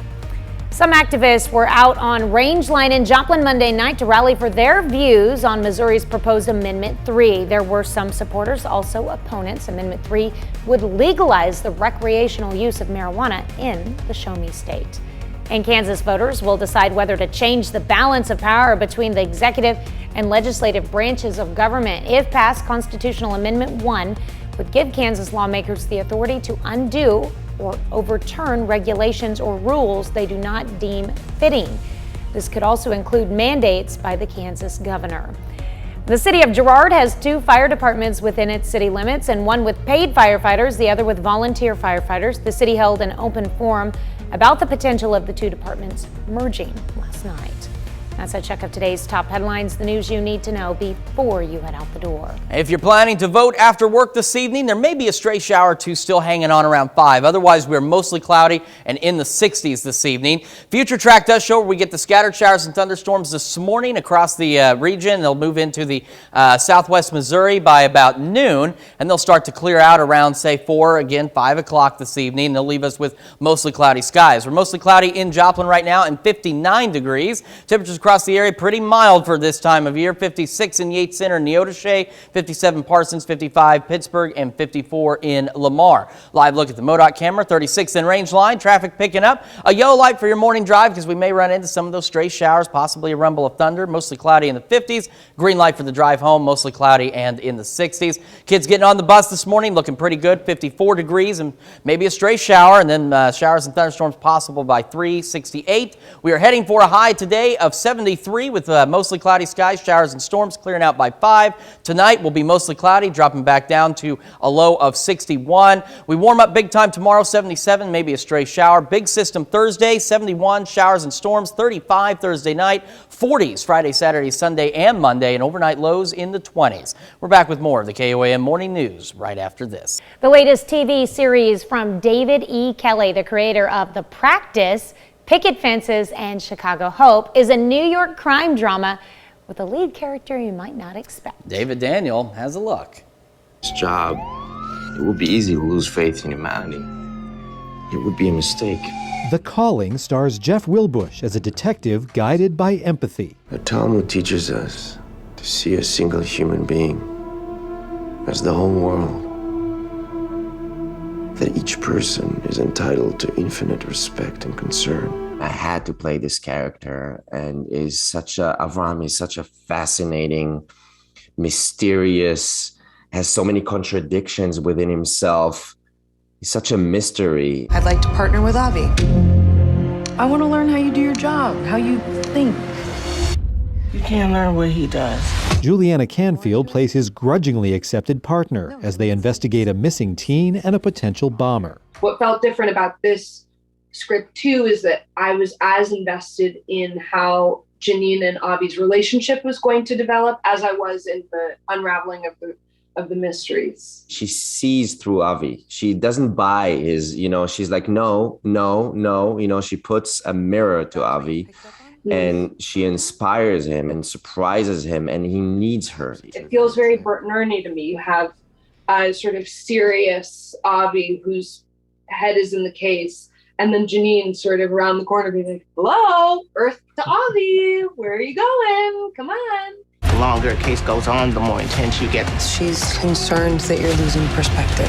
Some activists were out on Rangeline in Joplin Monday night to rally for their views on Missouri's proposed Amendment 3. There were some supporters, also opponents. Amendment 3 would legalize the recreational use of marijuana in the Show Me state. And Kansas voters will decide whether to change the balance of power between the executive and legislative branches of government. If passed, Constitutional Amendment 1 would give Kansas lawmakers the authority to undo or overturn regulations or rules they do not deem fitting. This could also include mandates by the Kansas governor. The city of Girard has 2 fire departments within its city limits, and one with paid firefighters, the other with volunteer firefighters. The city held an open forum about the potential of the 2 departments merging last night. That's a check of today's top headlines, the news you need to know before you head out the door. If you're planning to vote after work this evening, there may be a stray shower or 2 still hanging on around 5. Otherwise, we're mostly cloudy and in the 60s this evening. Future Track does show where we get the scattered showers and thunderstorms this morning across the region. They'll move into the southwest Missouri by about noon, and they'll start to clear out around, say, 5 o'clock this evening. They'll leave us with mostly cloudy skies. We're mostly cloudy in Joplin right now and 59 degrees. Temperatures across the area pretty mild for this time of year. 56 in Yates Center and Neodesha, 57 Parsons, 55 Pittsburgh, and 54 in Lamar. Live look at the MoDOT camera, 36 in Rangeline. Traffic picking up. A yellow light for your morning drive because we may run into some of those stray showers, possibly a rumble of thunder. Mostly cloudy in the 50s. Green light for the drive home, mostly cloudy and in the 60s. Kids getting on the bus this morning, looking pretty good. 54 degrees and maybe a stray shower, and then showers and thunderstorms possible by 3:68. We are heading for a high today of 73 with mostly cloudy skies, showers and storms clearing out by 5. Tonight will be mostly cloudy, dropping back down to a low of 61. We warm up big time tomorrow, 77, maybe a stray shower. Big system Thursday, 71, showers and storms, 35 Thursday night, 40s Friday, Saturday, Sunday, and Monday, and overnight lows in the 20s. We're back with more of the KOAM Morning News right after this. The latest TV series from David E. Kelley, the creator of The Practice, Picket Fences, and Chicago Hope, is a New York crime drama with a lead character you might not expect. David Daniel has a look. This job, it would be easy to lose faith in humanity. It would be a mistake. The Calling stars Jeff Wilbush as a detective guided by empathy. The Talmud teaches us to see a single human being as the whole world. That each person is entitled to infinite respect and concern. I had to play this character, and Avram is such a fascinating, mysterious, has so many contradictions within himself. He's such a mystery. I'd like to partner with Avi. I want to learn how you do your job, how you think. You can't learn what he does. Juliana Canfield plays his grudgingly accepted partner as they investigate a missing teen and a potential bomber. What felt different about this script too is that I was as invested in how Janine and Avi's relationship was going to develop as I was in the unraveling of the mysteries. She sees through Avi. She doesn't buy his, she's like, no, no, no. She puts a mirror to Avi. And she inspires him and surprises him, and he needs her. It feels very Bert and Ernie to me. You have a sort of serious Avi whose head is in the case, and then Janine sort of around the corner being like, hello, Earth to Avi, where are you going? Come on. The longer a case goes on, the more intense you get. She's concerned that you're losing perspective.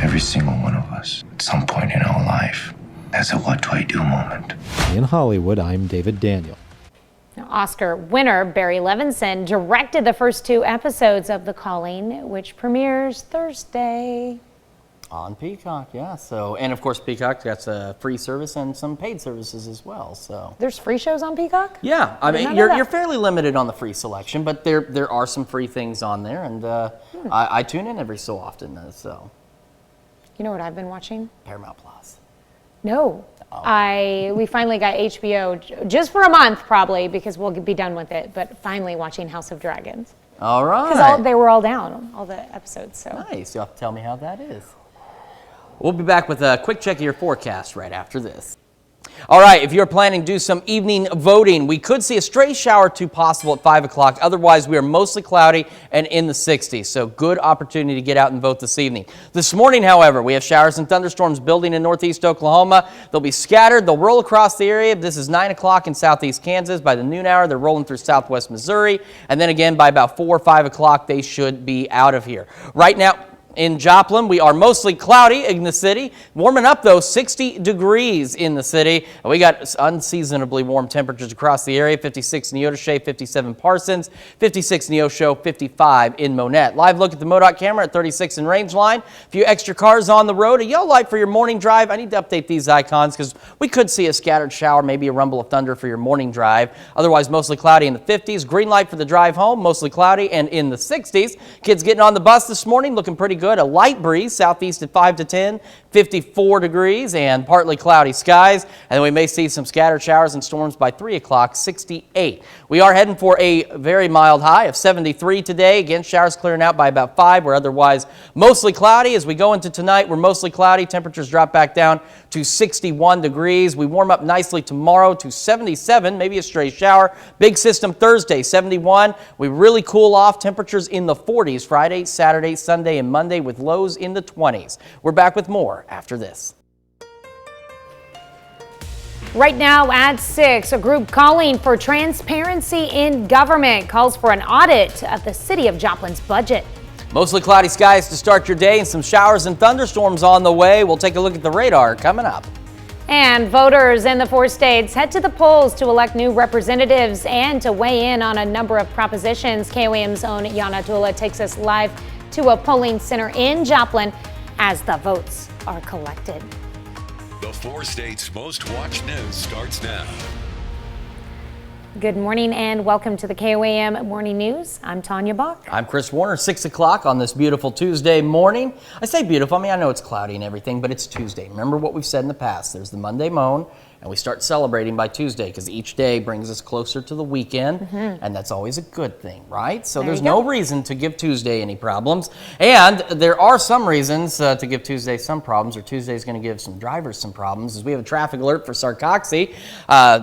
Every single one of us, at some point in our life, has a what do I do moment. In Hollywood, I'm David Daniel. Now, Oscar winner Barry Levinson directed the first 2 episodes of The Calling, which premieres Thursday. On Peacock, yeah. So, and of course, Peacock gets a free service and some paid services as well. So there's free shows on Peacock? Yeah, I mean, you're fairly limited on the free selection, but there are some free things on there, and I tune in every so often. So, you know what I've been watching? Paramount Plus. No. We finally got HBO just for a month probably because we'll be done with it, but finally watching House of Dragons. All right. Because they were all down, all the episodes. So Nice. You'll have to tell me how that is. We'll be back with a quick check of your forecast right after this. All right, if you're planning to do some evening voting, we could see a stray shower or two possible at 5 o'clock. Otherwise, we are mostly cloudy and in the 60s, so good opportunity to get out and vote this evening. This morning, however, we have showers and thunderstorms building in northeast Oklahoma. They'll be scattered. They'll roll across the area. This is 9 o'clock in southeast Kansas. By the noon hour, they're rolling through southwest Missouri. And then again, by about 4 or 5 o'clock, they should be out of here. Right now, in Joplin, we are mostly cloudy in the city. Warming up, though, 60 degrees in the city. And we got unseasonably warm temperatures across the area. 56 in Neodesha, 57 Parsons, 56 Neosho, 55 in Monette. Live look at the MoDOT camera at 36 in Rangeline. A few extra cars on the road. A yellow light for your morning drive. I need to update these icons because we could see a scattered shower, maybe a rumble of thunder for your morning drive. Otherwise, mostly cloudy in the 50s. Green light for the drive home, mostly cloudy and in the 60s. Kids getting on the bus this morning, looking pretty good. A light breeze southeast at 5 to 10, 54 degrees and partly cloudy skies. And then we may see some scattered showers and storms by 3 o'clock, 68. We are heading for a very mild high of 73 today. Again, showers clearing out by about 5. We're otherwise mostly cloudy. As we go into tonight, we're mostly cloudy. Temperatures drop back down to 61 degrees. We warm up nicely tomorrow to 77, maybe a stray shower. Big system Thursday, 71. We really cool off. Temperatures in the 40s Friday, Saturday, Sunday, and Monday with lows in the 20s. We're back with more after this. right now at 6, a group calling for transparency in government calls for an audit of the city of Joplin's budget. Mostly cloudy skies to start your day and some showers and thunderstorms on the way. We'll take a look at the radar coming up. And voters in the 4 states head to the polls to elect new representatives and to weigh in on a number of propositions. KOAM's own Yana Tula takes us live to a polling center in Joplin as the votes are collected. The 4 states' most watched news starts now. Good morning and welcome to the KOAM Morning News. I'm Tanya Bach. I'm Chris Warner. 6 o'clock on this beautiful Tuesday morning. I say beautiful, I mean, I know it's cloudy and everything, but it's Tuesday. Remember what we've said in the past. There's the Monday moan, and we start celebrating by Tuesday because each day brings us closer to the weekend, and that's always a good thing, right? So there's no reason to give Tuesday any problems, and there are some reasons to give Tuesday some problems, or Tuesday's going to give some drivers some problems, as we have a traffic alert for Sarcoxy.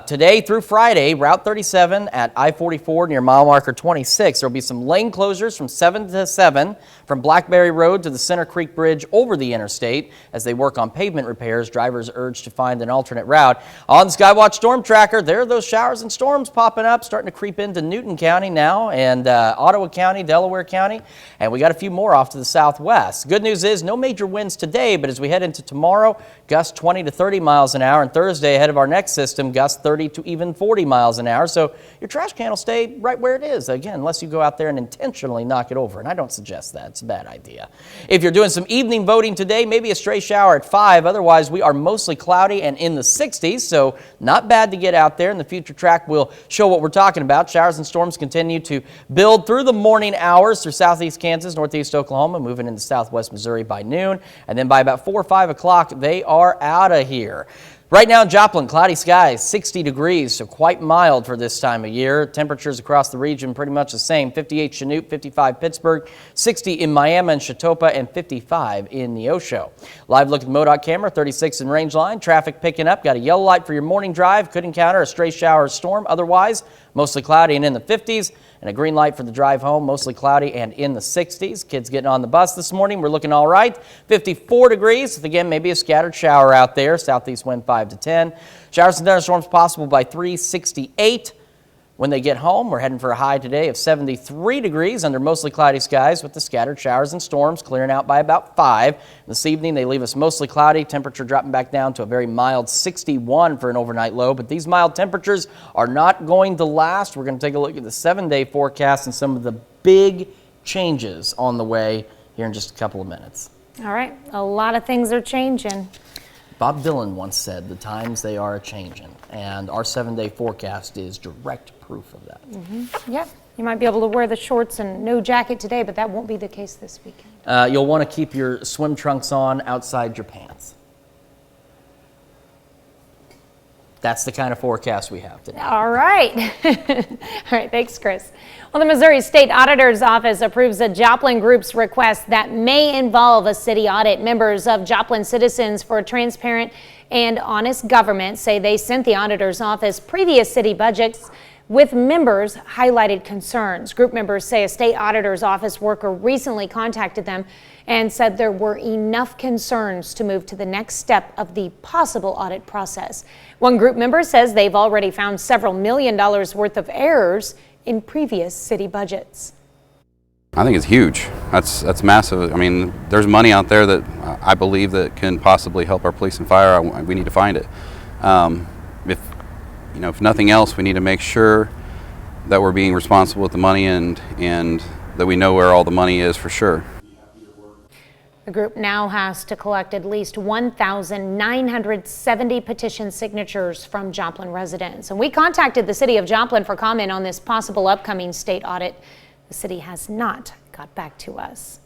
Today through Friday, Route 37 at I-44 near mile marker 26. There will be some lane closures from 7 to 7 from Blackberry Road to the Center Creek Bridge over the interstate. As they work on pavement repairs, drivers urged to find an alternate route. On the Skywatch Storm Tracker, there are those showers and storms popping up, starting to creep into Newton County now, and Ottawa County, Delaware County, and we got a few more off to the southwest. Good news is no major winds today, but as we head into tomorrow, gusts 20 to 30 miles an hour, and Thursday ahead of our next system, gusts 30 to even 40 miles an hour. So your trash can will stay right where it is, again, unless you go out there and intentionally knock it over, and I don't suggest that. It's a bad idea. If you're doing some evening voting today, maybe a stray shower at 5. Otherwise, we are mostly cloudy and in the 60s, so not bad to get out there. And the future track will show what we're talking about. Showers and storms continue to build through the morning hours through southeast Kansas, northeast Oklahoma, moving into southwest Missouri by noon. And then by about 4 or 5 o'clock, they are out of here. Right now in Joplin, cloudy skies, 60 degrees, so quite mild for this time of year. Temperatures across the region pretty much the same. 58 Chanute, 55 Pittsburgh, 60 in Miami and Chatopa, and 55 in Neosho. Live look at the MoDOT camera, 36 in Rangeline. Traffic picking up. Got a yellow light for your morning drive. Could encounter a stray shower or storm. Otherwise, mostly cloudy and in the 50s. And a green light for the drive home, mostly cloudy and in the 60s. Kids getting on the bus this morning, we're looking all right. 54 degrees, again, maybe a scattered shower out there. Southeast wind 5 to 10. Showers and thunderstorms possible by 3:68. When they get home, we're heading for a high today of 73 degrees under mostly cloudy skies with the scattered showers and storms clearing out by about 5. This evening, they leave us mostly cloudy, temperature dropping back down to a very mild 61 for an overnight low. But these mild temperatures are not going to last. We're going to take a look at the 7-day forecast and some of the big changes on the way here in just a couple of minutes. All right, a lot of things are changing. Bob Dylan once said, the times they are a-changin', and our 7-day forecast is direct proof of that. Yeah, you might be able to wear the shorts and no jacket today, but that won't be the case this weekend. You'll want to keep your swim trunks on outside your pants. that's the kind of forecast we have today. All right. All right, thanks, Chris. Well, the Missouri State Auditor's Office approves a Joplin Group's request that may involve a city audit. Members of Joplin Citizens for a Transparent and Honest Government say they sent the auditor's office previous city budgets with members' highlighted concerns. Group members say a state auditor's office worker recently contacted them and said there were enough concerns to move to the next step of the possible audit process. One group member says they've already found several $1 million worth of errors in previous city budgets. I think it's huge. That's massive. I mean, there's money out there that I believe that can possibly help our police and fire. We need to find it. If nothing else, we need to make sure that we're being responsible with the money and that we know where all the money is for sure. The group now has to collect at least 1,970 petition signatures from Joplin residents. And we contacted the city of Joplin for comment on this possible upcoming state audit. The city has not got back to us.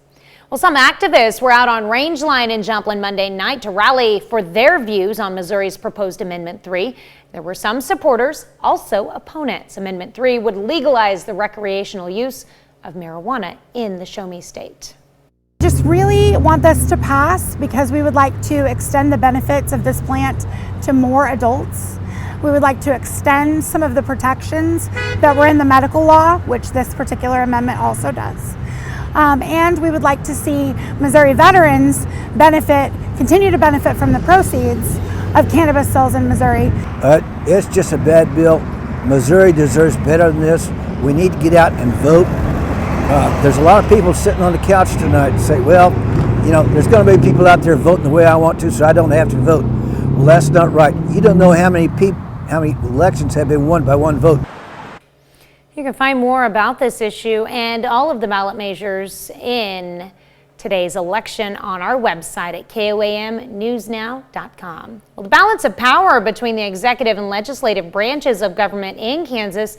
Well, some activists were out on Rangeline in Joplin Monday night to rally for their views on Missouri's proposed Amendment 3. There were some supporters, also opponents. Amendment 3 would legalize the recreational use of marijuana in the Show Me State. Just really want this to pass because we would like to extend the benefits of this plant to more adults. We would like to extend some of the protections that were in the medical law, which this particular amendment also does. And we would like to see Missouri veterans continue to benefit from the proceeds of cannabis sales in Missouri. It's just a bad bill. Missouri deserves better than this. We need to get out and vote. There's a lot of people sitting on the couch tonight and say, well, there's going to be people out there voting the way I want to, so I don't have to vote. Well, that's not right. You don't know how many elections have been won by one vote. You can find more about this issue and all of the ballot measures in today's election on our website at KOAMnewsnow.com. Well, the balance of power between the executive and legislative branches of government in Kansas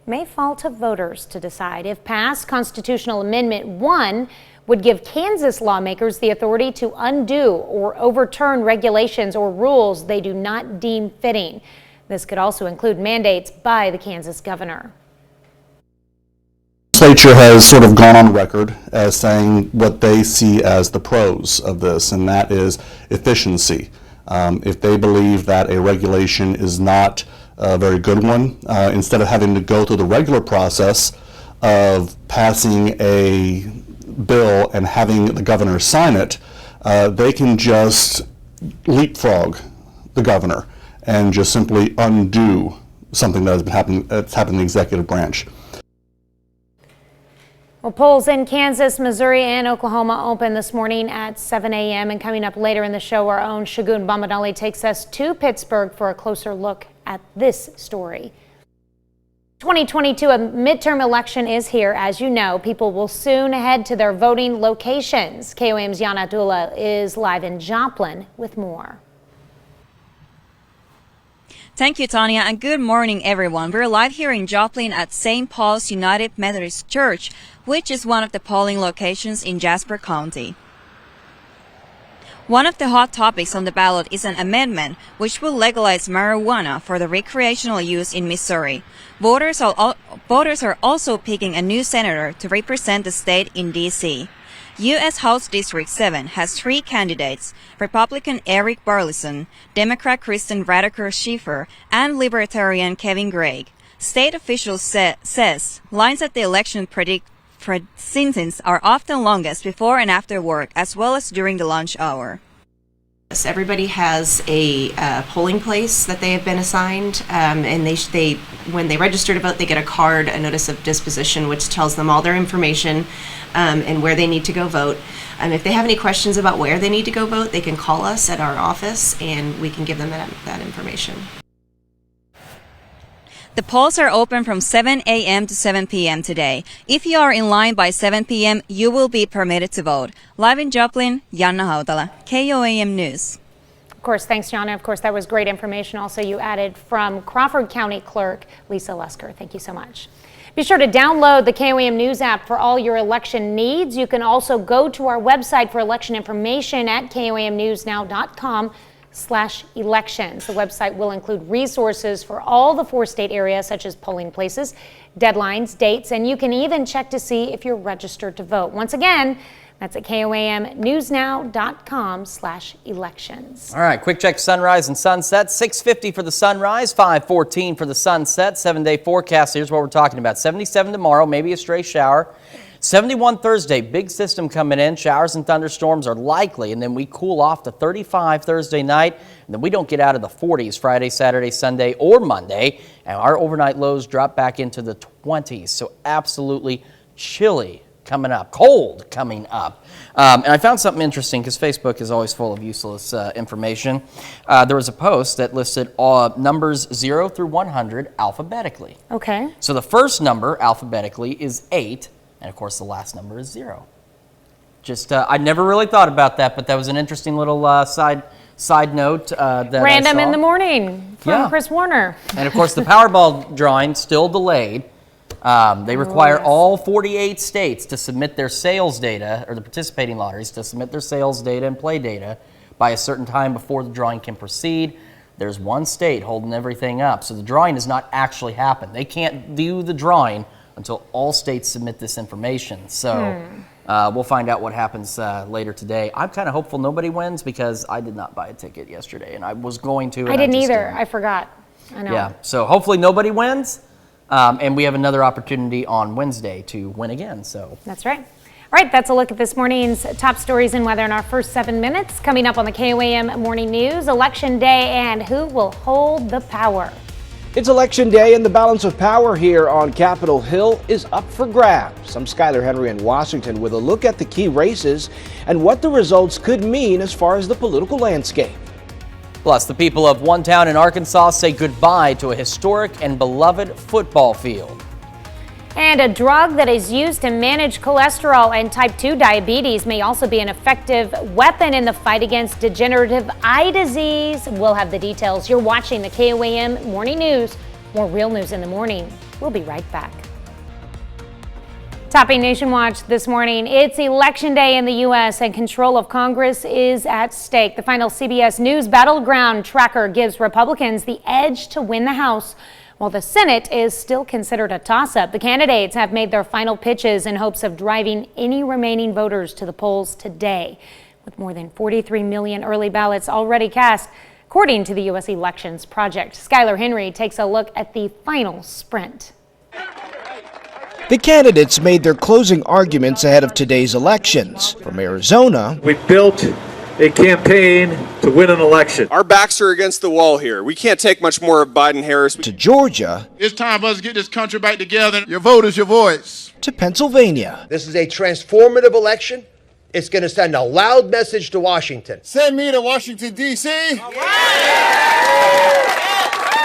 may fall to voters to decide. If passed, Constitutional Amendment 1 would give Kansas lawmakers the authority to undo or overturn regulations or rules they do not deem fitting. This could also include mandates by the Kansas governor. The legislature has sort of gone on record as saying what they see as the pros of this, and that is efficiency. If they believe that a regulation is not a very good one, instead of having to go through the regular process of passing a bill and having the governor sign it, they can just leapfrog the governor and just simply undo something that has been happening in the executive branch. Well, polls in Kansas, Missouri, and Oklahoma open this morning at 7 a.m. And coming up later in the show, our own Shagun Bamadali takes us to Pittsburgh for a closer look at this story. 2022, a midterm election is here. As you know, people will soon head to their voting locations. KOAM's Yana Dula is live in Joplin with more. Thank you, Tanya, and good morning, everyone. We're live here in Joplin at St. Paul's United Methodist Church, which is one of the polling locations in Jasper County. One of the hot topics on the ballot is an amendment which will legalize marijuana for the recreational use in Missouri. Voters are also picking a new senator to represent the state in D.C. U.S. House District 7 has 3 candidates, Republican Eric Burleson, Democrat Kristen Radaker Schiffer, and Libertarian Kevin Gregg. State officials says lines at the election precincts are often longest before and after work, as well as during the lunch hour. Yes, everybody has a polling place that they have been assigned, and they when they register to vote, they get a card, a notice of disposition, which tells them all their information and where they need to go vote. If they have any questions about where they need to go vote, they can call us at our office, and we can give them that information. The polls are open from 7 a.m. to 7 p.m. today. If you are in line by 7 p.m., you will be permitted to vote. Live in Joplin, Janna Hautala, KOAM News. Of course, thanks, Jana. Of course, that was great information. Also, you added from Crawford County Clerk Lisa Lesker. Thank you so much. Be sure to download the KOAM News app for all your election needs. You can also go to our website for election information at KOAMnewsnow.com. KOAM.org/elections. The website will include resources for all the 4 state areas, such as polling places, deadlines, dates, and you can even check to see if you're registered to vote. Once again, that's at KOAMnewsnow.com/elections. All right, quick check sunrise and sunset. 6:50 for the sunrise, 5:14 for the sunset. 7-day forecast. Here's what we're talking about. 77 tomorrow, maybe a stray shower. 71 Thursday, big system coming in. Showers and thunderstorms are likely, and then we cool off to 35 Thursday night, and then we don't get out of the 40s Friday, Saturday, Sunday, or Monday, and our overnight lows drop back into the 20s, so absolutely chilly coming up, cold coming up. And I found something interesting because Facebook is always full of useless information. There was a post that listed numbers 0 through 100 alphabetically. Okay. So the first number alphabetically is 8, and of course the last number is 0. Just, I never really thought about that, but that was an interesting little side note that Random I saw. in the morning from Chris Warner. And of course the Powerball drawing still delayed. They require all 48 states to submit their sales data, or the participating lotteries to submit their sales data and play data by a certain time before the drawing can proceed. There's one state holding everything up, so the drawing has not actually happened. They can't do the drawing until all states submit this information. So we'll find out what happens later today. I'm kind of hopeful nobody wins because I did not buy a ticket yesterday, and I was going to. I didn't either. I forgot. I know. Yeah, so hopefully nobody wins. And we have another opportunity on Wednesday to win again. So that's right. All right, that's a look at this morning's top stories and weather in our first 7 minutes. Coming up on the KOAM Morning News, Election Day and who will hold the power. It's Election Day and the balance of power here on Capitol Hill is up for grabs. I'm Skylar Henry in Washington with a look at the key races and what the results could mean as far as the political landscape. Plus, the people of one town in Arkansas say goodbye to a historic and beloved football field. And a drug that is used to manage cholesterol and type 2 diabetes may also be an effective weapon in the fight against degenerative eye disease. We'll have the details. You're watching the KOAM Morning News. More real news in the morning. We'll be right back. Topping Nation Watch this morning, it's Election Day in the U.S. and control of Congress is at stake. The final CBS News battleground tracker gives Republicans the edge to win the House, while the Senate is still considered a toss-up. The candidates have made their final pitches in hopes of driving any remaining voters to the polls today, with more than 43 million early ballots already cast, according to the U.S. Elections Project. Skylar Henry takes a look at the final sprint. The candidates made their closing arguments ahead of today's elections. From Arizona, we built a campaign to win an election. Our backs are against the wall here. We can't take much more of Biden-Harris. To Georgia, it's time for us to get this country back together. Your vote is your voice. To Pennsylvania. This is a transformative election. It's going to send a loud message to Washington. Send me to Washington, D.C.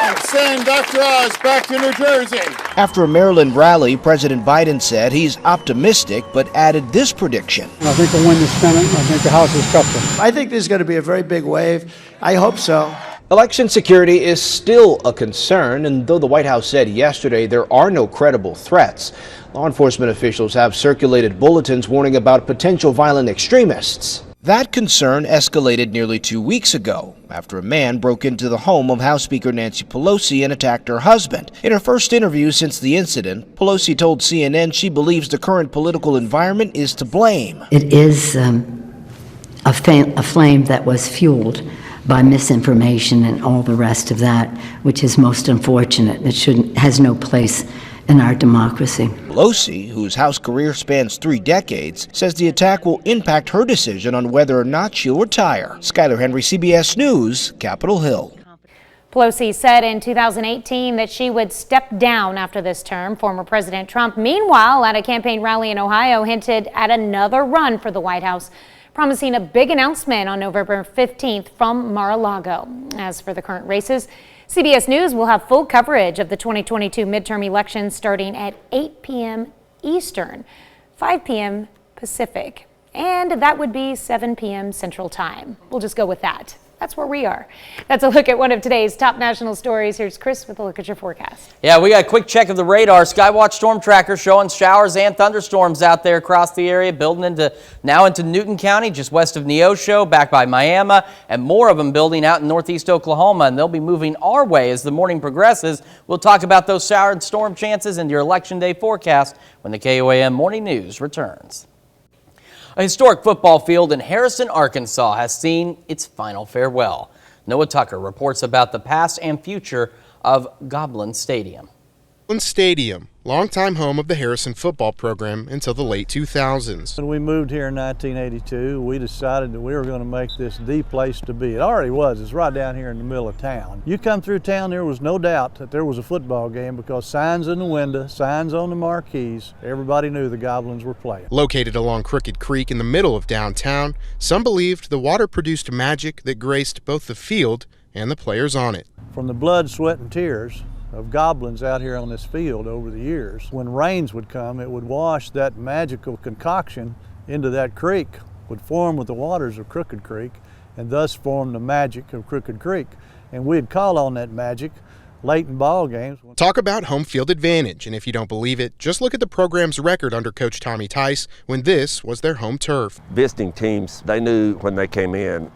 And send Dr. Oz back to New Jersey. After a Maryland rally, President Biden said he's optimistic, but added this prediction. I think we'll win the Senate. I think the House is tougher. I think there's going to be a very big wave. I hope so. Election security is still a concern, and though the White House said yesterday there are no credible threats, law enforcement officials have circulated bulletins warning about potential violent extremists. That concern escalated nearly 2 weeks ago after a man broke into the home of House Speaker Nancy Pelosi and attacked her husband. In her first interview since the incident, Pelosi told CNN she believes the current political environment is to blame. It is a flame that was fueled by misinformation and all the rest of that, which is most unfortunate. It has no place in our democracy. Pelosi, whose House career spans 3 decades, says the attack will impact her decision on whether or not she'll retire. Skylar Henry, CBS News, Capitol Hill. Pelosi said in 2018 that she would step down after this term. Former President Trump, meanwhile, at a campaign rally in Ohio, hinted at another run for the White House, promising a big announcement on November 15th from Mar-a-Lago. As for the current races, CBS News will have full coverage of the 2022 midterm elections starting at 8 p.m. Eastern, 5 p.m. Pacific, and that would be 7 p.m. Central Time. We'll just go with that. That's where we are. That's a look at one of today's top national stories. Here's Chris with a look at your forecast. Yeah, we got a quick check of the radar. Skywatch Storm Tracker showing showers and thunderstorms out there across the area, building into Newton County, just west of Neosho, back by Miami, and more of them building out in northeast Oklahoma, and they'll be moving our way as the morning progresses. We'll talk about those shower and storm chances and your Election Day forecast when the KOAM Morning News returns. A historic football field in Harrison, Arkansas has seen its final farewell. Noah Tucker reports about the past and future of Goblin Stadium. Stadium, longtime home of the Harrison football program until the late 2000s. When we moved here in 1982, we decided that we were going to make this the place to be. It already was. It's right down here in the middle of town. You come through town, there was no doubt that there was a football game because signs in the window, signs on the marquees, everybody knew the Goblins were playing. Located along Crooked Creek in the middle of downtown, some believed the water produced magic that graced both the field and the players on it. From the blood, sweat, and tears of goblins out here on this field over the years, when rains would come, it would wash that magical concoction into that creek, would form with the waters of Crooked Creek, and thus form the magic of Crooked Creek. And we'd call on that magic late in ball games. Talk about home field advantage, and if you don't believe it, just look at the program's record under Coach Tommy Tice when this was their home turf. Visiting teams, they knew when they came in,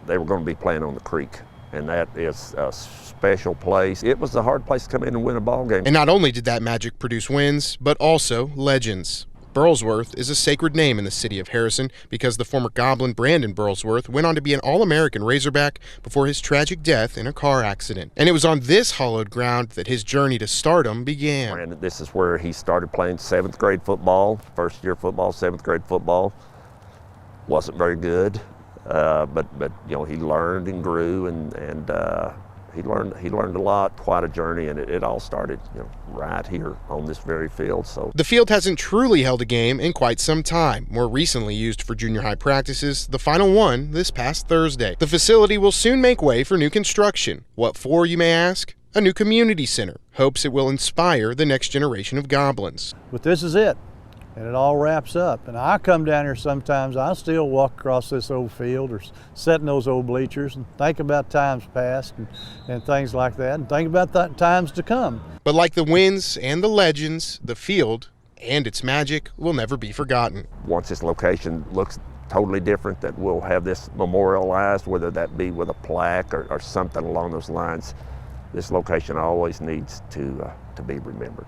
they were going to be playing on the creek, and that is a special place. It was a hard place to come in and win a ball game. And not only did that magic produce wins, but also legends. Burlsworth is a sacred name in the city of Harrison because the former Goblin Brandon Burlsworth went on to be an All-American Razorback before his tragic death in a car accident. And it was on this hallowed ground that his journey to stardom began. Brandon, this is where he started playing 7th grade football, first year football, 7th grade football. Wasn't very good, but you know, he learned and grew, and he learned a lot, quite a journey, and it all started, you know, right here on this very field. So the field hasn't truly held a game in quite some time. More recently used for junior high practices, the final one this past Thursday. The facility will soon make way for new construction. What for, you may ask? A new community center. Hopes it will inspire the next generation of Goblins. But this is it. And it all wraps up. And I come down here sometimes, I still walk across this old field or sit in those old bleachers and think about times past and things like that, and think about the times to come. But like the wins and the legends, the field and its magic will never be forgotten. Once this location looks totally different, that we'll have this memorialized, whether that be with a plaque or something along those lines. This location always needs to be remembered.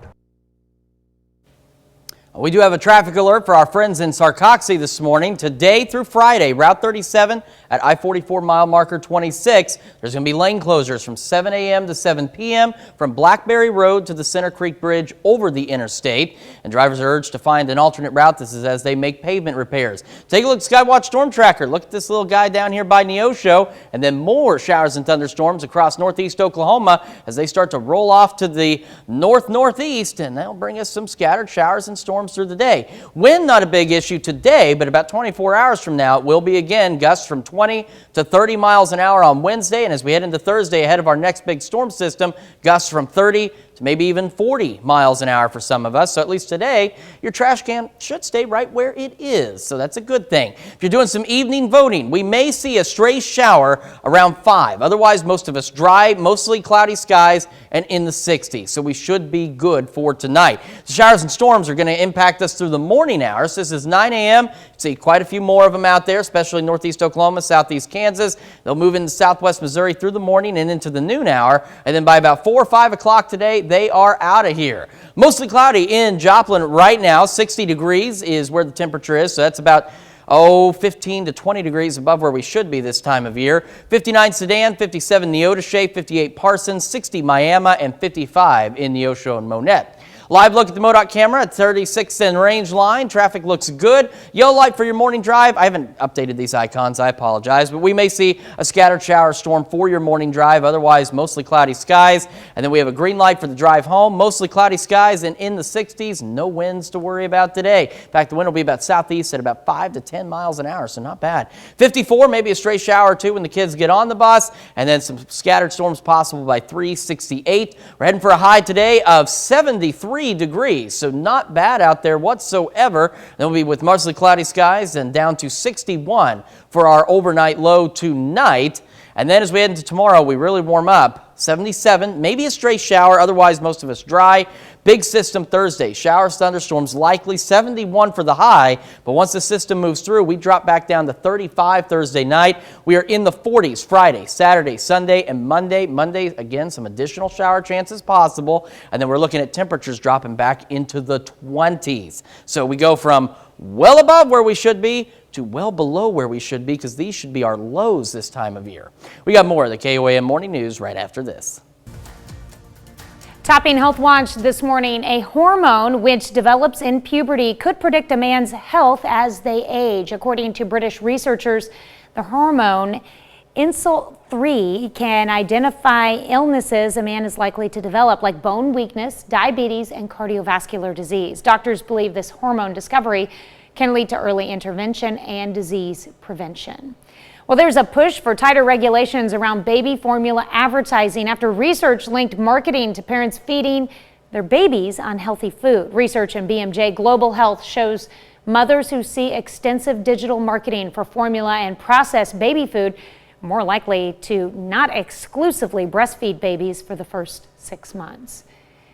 We do have a traffic alert for our friends in Sarcoxy this morning. Today through Friday, Route 37 at I-44 mile marker 26. There's going to be lane closures from 7 a.m. to 7 p.m. from Blackberry Road to the Center Creek Bridge over the interstate. And drivers are urged to find an alternate route. This is as they make pavement repairs. Take a look at Skywatch Storm Tracker. Look at this little guy down here by Neosho. And then more showers and thunderstorms across northeast Oklahoma as they start to roll off to the northeast. And that'll bring us some scattered showers and storms through the day. Wind, not a big issue today, but about 24 hours from now, it will be again gusts from 20 to 30 miles an hour on Wednesday. And as we head into Thursday ahead of our next big storm system, gusts from 30 to maybe even 40 miles an hour for some of us. So at least today, your trash can should stay right where it is. So that's a good thing. If you're doing some evening voting, we may see a stray shower around 5. Otherwise, most of us dry, mostly cloudy skies and in the 60s. So we should be good for tonight. The showers and storms are going to impact us through the morning hours. This is 9 a.m. See quite a few more of them out there, especially northeast Oklahoma, southeast Kansas. They'll move into southwest Missouri through the morning and into the noon hour. And then by about 4 or 5 o'clock today, they are out of here. Mostly cloudy in Joplin right now. 60 degrees is where the temperature is. So that's about 15 to 20 degrees above where we should be this time of year. 59 Sedan, 57 Neodesha, 58 Parsons, 60 Miami, and 55 in Neosho and Monette. Live look at the MoDOT camera at 36 in range line. Traffic looks good. Yellow light for your morning drive. I haven't updated these icons. I apologize. But we may see a scattered shower storm for your morning drive. Otherwise, mostly cloudy skies. And then we have a green light for the drive home. Mostly cloudy skies and in the 60s. No winds to worry about today. In fact, the wind will be about southeast at about 5 to 10 miles an hour. So not bad. 54, maybe a stray shower or two when the kids get on the bus. And then some scattered storms possible by 3:68. We're heading for a high today of 73. 53 degrees, so not bad out there whatsoever. Then we'll be with mostly cloudy skies and down to 61 for our overnight low tonight. And then as we head into tomorrow, we really warm up. 77, maybe a stray shower, otherwise most of us dry. Big system Thursday, showers, thunderstorms likely, 71 for the high. But once the system moves through, we drop back down to 35 Thursday night. We are in the 40s Friday, Saturday, Sunday, and Monday. Monday, again, some additional shower chances possible. And then we're looking at temperatures dropping back into the 20s. So we go from well above where we should be to well below where we should be, because these should be our lows this time of year. We got more of the KOAM Morning News right after this. Topping Health Watch this morning, a hormone which develops in puberty could predict a man's health as they age. According to British researchers, the hormone Insul-3 can identify illnesses a man is likely to develop, like bone weakness, diabetes, and cardiovascular disease. Doctors believe this hormone discovery can lead to early intervention and disease prevention. Well, there's a push for tighter regulations around baby formula advertising after research linked marketing to parents feeding their babies unhealthy food. Research in BMJ Global Health shows mothers who see extensive digital marketing for formula and processed baby food more likely to not exclusively breastfeed babies for the first 6 months.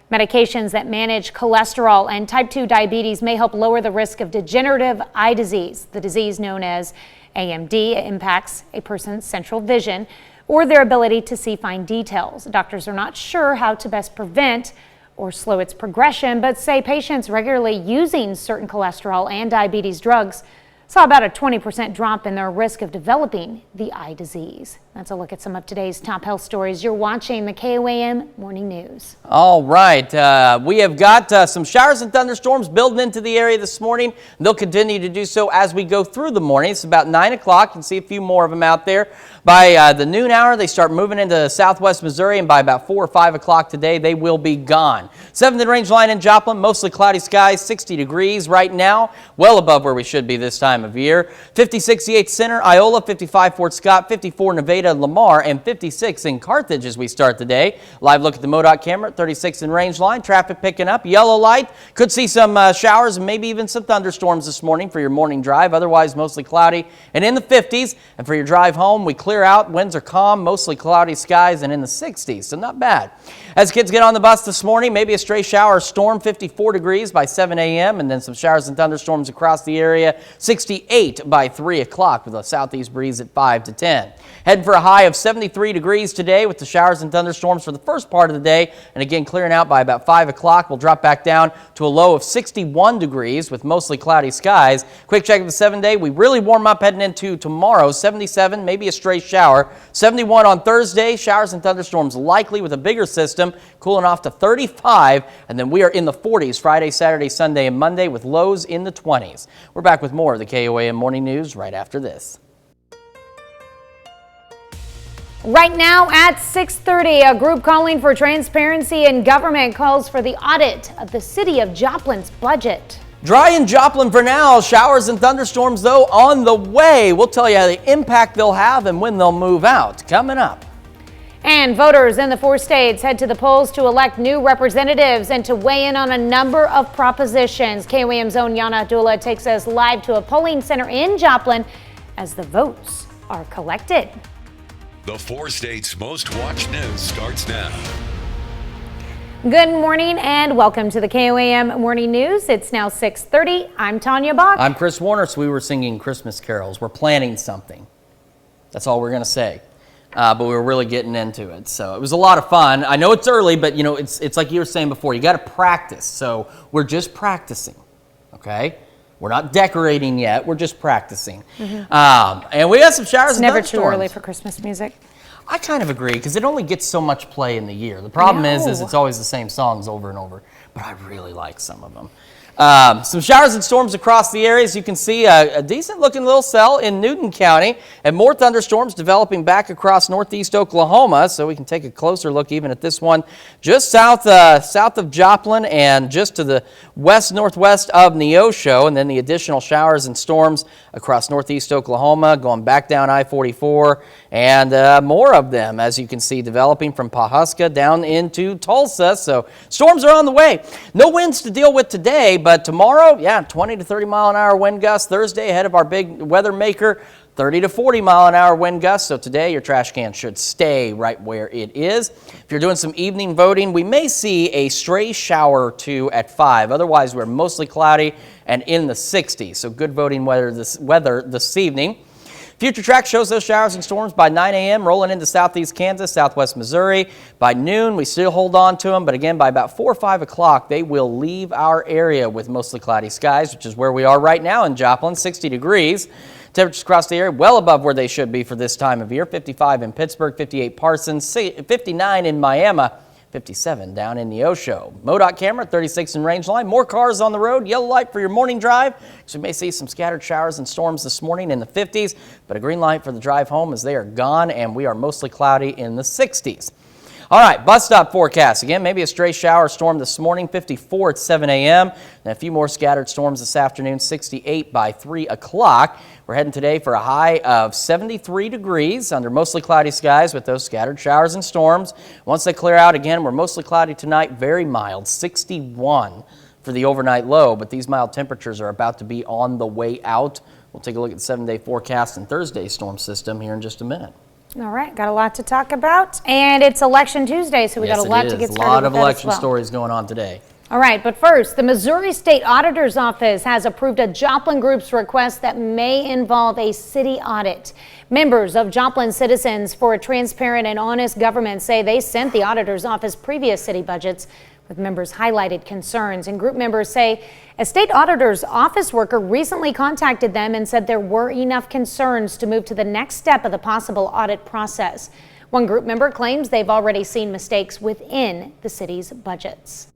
Medications that manage cholesterol and type 2 diabetes may help lower the risk of degenerative eye disease. The disease known as AMD impacts a person's central vision or their ability to see fine details. Doctors are not sure how to best prevent or slow its progression, but say patients regularly using certain cholesterol and diabetes drugs saw about a 20% drop in their risk of developing the eye disease. That's a look at some of today's top health stories. You're watching the KOAM Morning News. All right, we have got some showers and thunderstorms building into the area this morning. They'll continue to do so as we go through the morning. It's about 9 o'clock. You can see a few more of them out there. By the noon hour, they start moving into southwest Missouri, and by about 4 or 5 o'clock today, they will be gone. 7th and range line in Joplin, mostly cloudy skies, 60 degrees right now, well above where we should be this time of year. 50-68 Center, Iola, 55 Fort Scott, 54 Nevada, Lamar, and 56 in Carthage as we start the day. Live look at the MoDOT camera, 36 in range line, traffic picking up, yellow light. Could see some showers and maybe even some thunderstorms this morning for your morning drive. Otherwise, mostly cloudy and in the 50s. And for your drive home, we clear out. Winds are calm, mostly cloudy skies and in the 60s, so not bad. As kids get on the bus this morning, maybe a stray shower or storm, 54 degrees by 7 a.m. and then some showers and thunderstorms across the area, 68 by 3 o'clock with a southeast breeze at 5 to 10. Heading for a high of 73 degrees today with the showers and thunderstorms for the first part of the day, and again clearing out by about 5 o'clock. We'll drop back down to a low of 61 degrees with mostly cloudy skies. Quick check of the 7-day. We really warm up heading into tomorrow, 77, maybe a stray shower. 71 on Thursday, showers and thunderstorms likely with a bigger system, cooling off to 35, and then we are in the 40s Friday, Saturday, Sunday, and Monday with lows in the 20s. We're back with more of the KOAM Morning News right after this. Right now at 6:30, a group calling for transparency in government calls for the audit of the city of Joplin's budget. Dry in Joplin for now. Showers and thunderstorms, though, on the way. We'll tell you the impact they'll have and when they'll move out. Coming up. And voters in the 4 states head to the polls to elect new representatives and to weigh in on a number of propositions. KOAM's own Yana Abdullah takes us live to a polling center in Joplin as the votes are collected. The 4 states' most watched news starts now. Good morning and welcome to the KOAM Morning News. It's now 6:30. I'm Tanya Bach. I'm Chris Warner. So we were singing Christmas carols. We're planning something. That's all we're going to say. But we were really getting into it. So it was a lot of fun. I know it's early, but you know, it's like you were saying before, you got to practice. So we're just practicing, okay? We're not decorating yet. We're just practicing. And we got some showers It's and never thunderstorms. too early for Christmas music. I kind of agree because it only gets so much play in the year. The problem is it's always the same songs over and over. But I really like some of them. Some showers and storms across the area. As you can see, a decent looking little cell in Newton County, and more thunderstorms developing back across northeast Oklahoma. So we can take a closer look even at this one just south of Joplin and just to the west-northwest of Neosho, and then the additional showers and storms across northeast Oklahoma going back down I-44, and more of them, as you can see, developing from Pawhuska down into Tulsa. So storms are on the way. No winds to deal with today, but tomorrow, yeah, 20 to 30 mile an hour wind gusts. Thursday, ahead of our big weather maker, 30 to 40 mile an hour wind gusts. So today, your trash can should stay right where it is. If you're doing some evening voting, we may see a stray shower or two at 5. Otherwise, we're mostly cloudy and in the 60s. So good voting weather this evening. Future track shows those showers and storms by 9 a.m. rolling into southeast Kansas, southwest Missouri. By noon, we still hold on to them, but again, by about 4 or 5 o'clock, they will leave our area with mostly cloudy skies, which is where we are right now in Joplin, 60 degrees. Temperatures across the area well above where they should be for this time of year. 55 in Pittsburgh, 58 Parsons, 59 in Miami, 57 down in Neosho. MoDOT camera, 36 in Rangeline. More cars on the road. Yellow light for your morning drive. So we may see some scattered showers and storms this morning in the 50s, but a green light for the drive home as they are gone, and we are mostly cloudy in the 60s. All right, bus stop forecast. Again, maybe a stray shower storm this morning, 54 at 7 a.m. And a few more scattered storms this afternoon, 68 by 3 o'clock. We're heading today for a high of 73 degrees under mostly cloudy skies with those scattered showers and storms. Once they clear out again, we're mostly cloudy tonight, very mild, 61 for the overnight low. But these mild temperatures are about to be on the way out. We'll take a look at the 7-day forecast and Thursday's storm system here in just a minute. All right, got a lot to talk about, and it's Election Tuesday, so we got a lot to get started with. A lot of that election as well. stories going on today. All right, but first, the Missouri State Auditor's Office has approved a Joplin Group's request that may involve a city audit. Members of Joplin Citizens for a Transparent and Honest Government say they sent the Auditor's Office previous city budgets with members' highlighted concerns. And group members say a state auditor's office worker recently contacted them and said there were enough concerns to move to the next step of the possible audit process. One group member claims they've already seen mistakes within the city's budgets.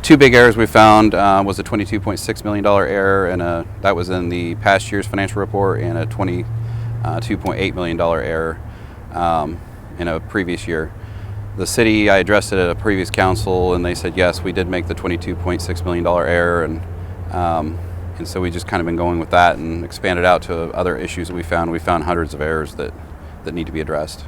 Two big errors we found was a $22.6 million error, and that was in the past year's financial report, and a $22.8 million error in a previous year. The city, I addressed it at a previous council, and they said yes, we did make the $22.6 million error, and so we just kind of been going with that and expanded out to other issues that we found. We found hundreds of errors that need to be addressed.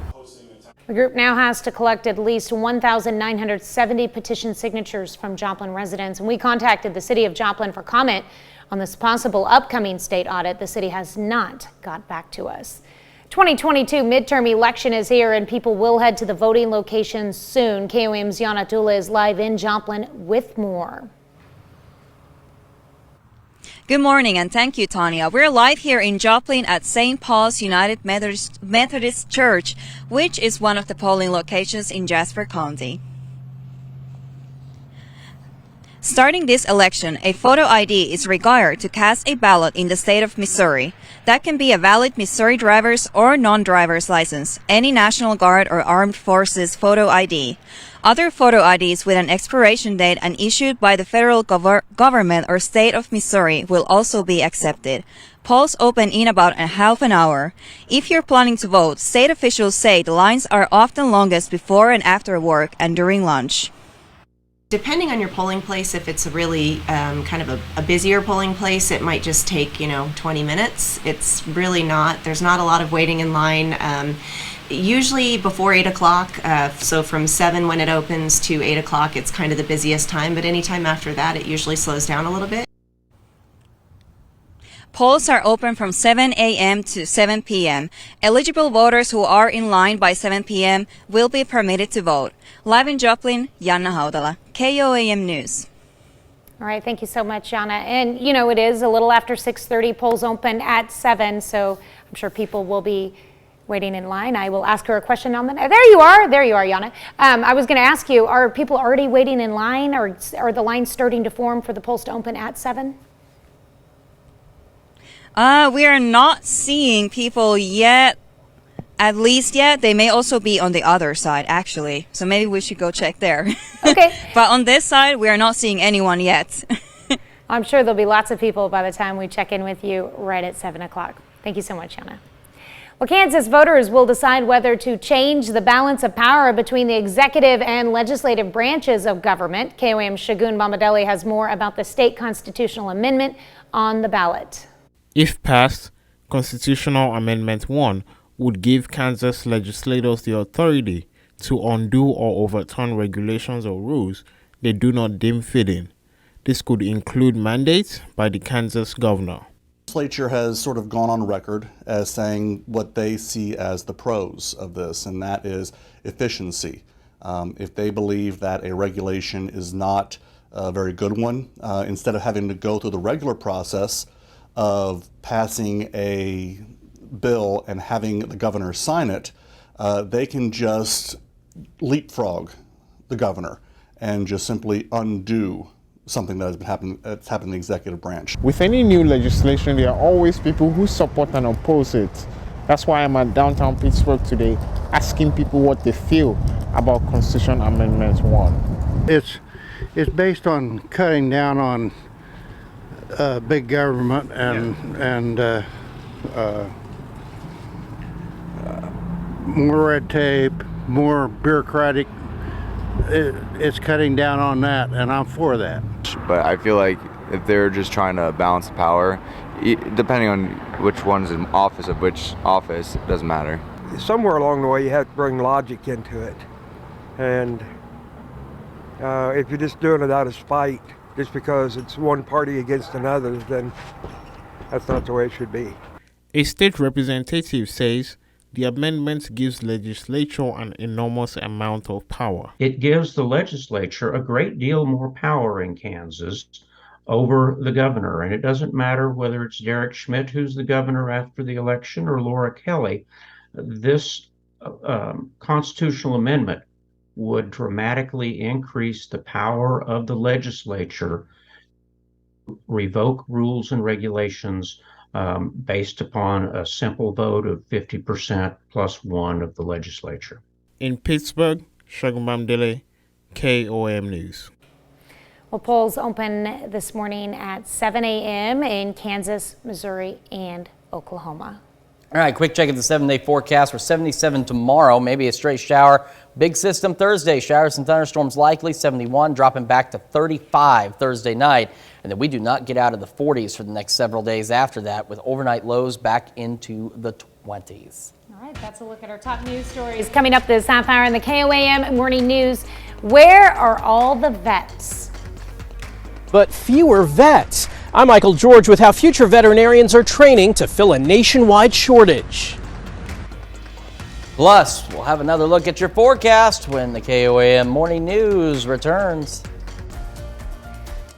The group now has to collect at least 1,970 petition signatures from Joplin residents, and we contacted the city of Joplin for comment on this possible upcoming state audit. The city has not got back to us. 2022 midterm election is here, and people will head to the voting locations soon. KOAM's Yana Tula is live in Joplin with more. Good morning, and thank you, Tanya. We're live here in Joplin at St. Paul's United Methodist Church, which is one of the polling locations in Jasper County. Starting this election, a photo ID is required to cast a ballot in the state of Missouri. That can be a valid Missouri driver's or non-driver's license, any National Guard or Armed Forces photo ID. Other photo IDs with an expiration date and issued by the federal government or state of Missouri will also be accepted. Polls open in about a half an hour. If you're planning to vote, state officials say the lines are often longest before and after work and during lunch. Depending on your polling place, if it's a really kind of a busier polling place, it might just take 20 minutes. It's really not. There's not a lot of waiting in line. Usually before 8 o'clock, so from 7 when it opens to 8 o'clock, it's kind of the busiest time, but anytime after that, it usually slows down a little bit. Polls are open from 7 a.m. to 7 p.m. Eligible voters who are in line by 7 p.m. will be permitted to vote. Live in Joplin, Janna Haudala, KOAM News. All right, thank you so much, Yana. And it is a little after 6:30. Polls open at 7, so I'm sure people will be waiting in line. I will ask her a question on that. There you are, Yana. I was going to ask you, are people already waiting in line, or are the lines starting to form for the polls to open at 7? We are not seeing people yet, at least yet. They may also be on the other side, actually. So maybe we should go check there. Okay. But on this side, we are not seeing anyone yet. I'm sure there'll be lots of people by the time we check in with you right at 7 o'clock. Thank you so much, Yana. Well, Kansas voters will decide whether to change the balance of power between the executive and legislative branches of government. KOAM's Shagun Bombadeli has more about the state constitutional amendment on the ballot. If passed, Constitutional Amendment 1 would give Kansas legislators the authority to undo or overturn regulations or rules they do not deem fitting. This could include mandates by the Kansas governor. The legislature has sort of gone on record as saying what they see as the pros of this, and that is efficiency. If they believe that a regulation is not a very good one, instead of having to go through the regular process of passing a bill and having the governor sign it, they can just leapfrog the governor and just simply undo something that has been happened in the executive branch. With any new legislation, there are always people who support and oppose it. That's why I'm at downtown Pittsburgh today, asking people what they feel about Constitution Amendment 1. It's based on cutting down on big government and more red tape, more bureaucratic. It's cutting down on that, and I'm for that. But I feel like if they're just trying to balance the power, depending on which one's in office of which office, it doesn't matter. Somewhere along the way, you have to bring logic into it. And if you're just doing it out of spite, just because it's one party against another, then that's not the way it should be. A state representative says the amendment gives legislature an enormous amount of power. It gives the legislature a great deal more power in Kansas over the governor. And it doesn't matter whether it's Derek Schmidt, who's the governor after the election, or Laura Kelly. This constitutional amendment would dramatically increase the power of the legislature, revoke rules and regulations based upon a simple vote of 50% plus one of the legislature. In Pittsburgh, Shagun Bombadeli, KOAM News. Well, polls open this morning at 7 a.m. in Kansas, Missouri, and Oklahoma. All right, quick check of the 7-day forecast. We're 77 tomorrow, maybe a straight shower. Big system Thursday, showers and thunderstorms likely, 71, dropping back to 35 Thursday night. And then we do not get out of the 40s for the next several days after that, with overnight lows back into the 20s. All right, that's a look at our top news stories. Coming up this half hour in the KOAM Morning News, where are all the vets? But fewer vets. I'm Michael George with how future veterinarians are training to fill a nationwide shortage. Plus, we'll have another look at your forecast when the KOAM Morning News returns.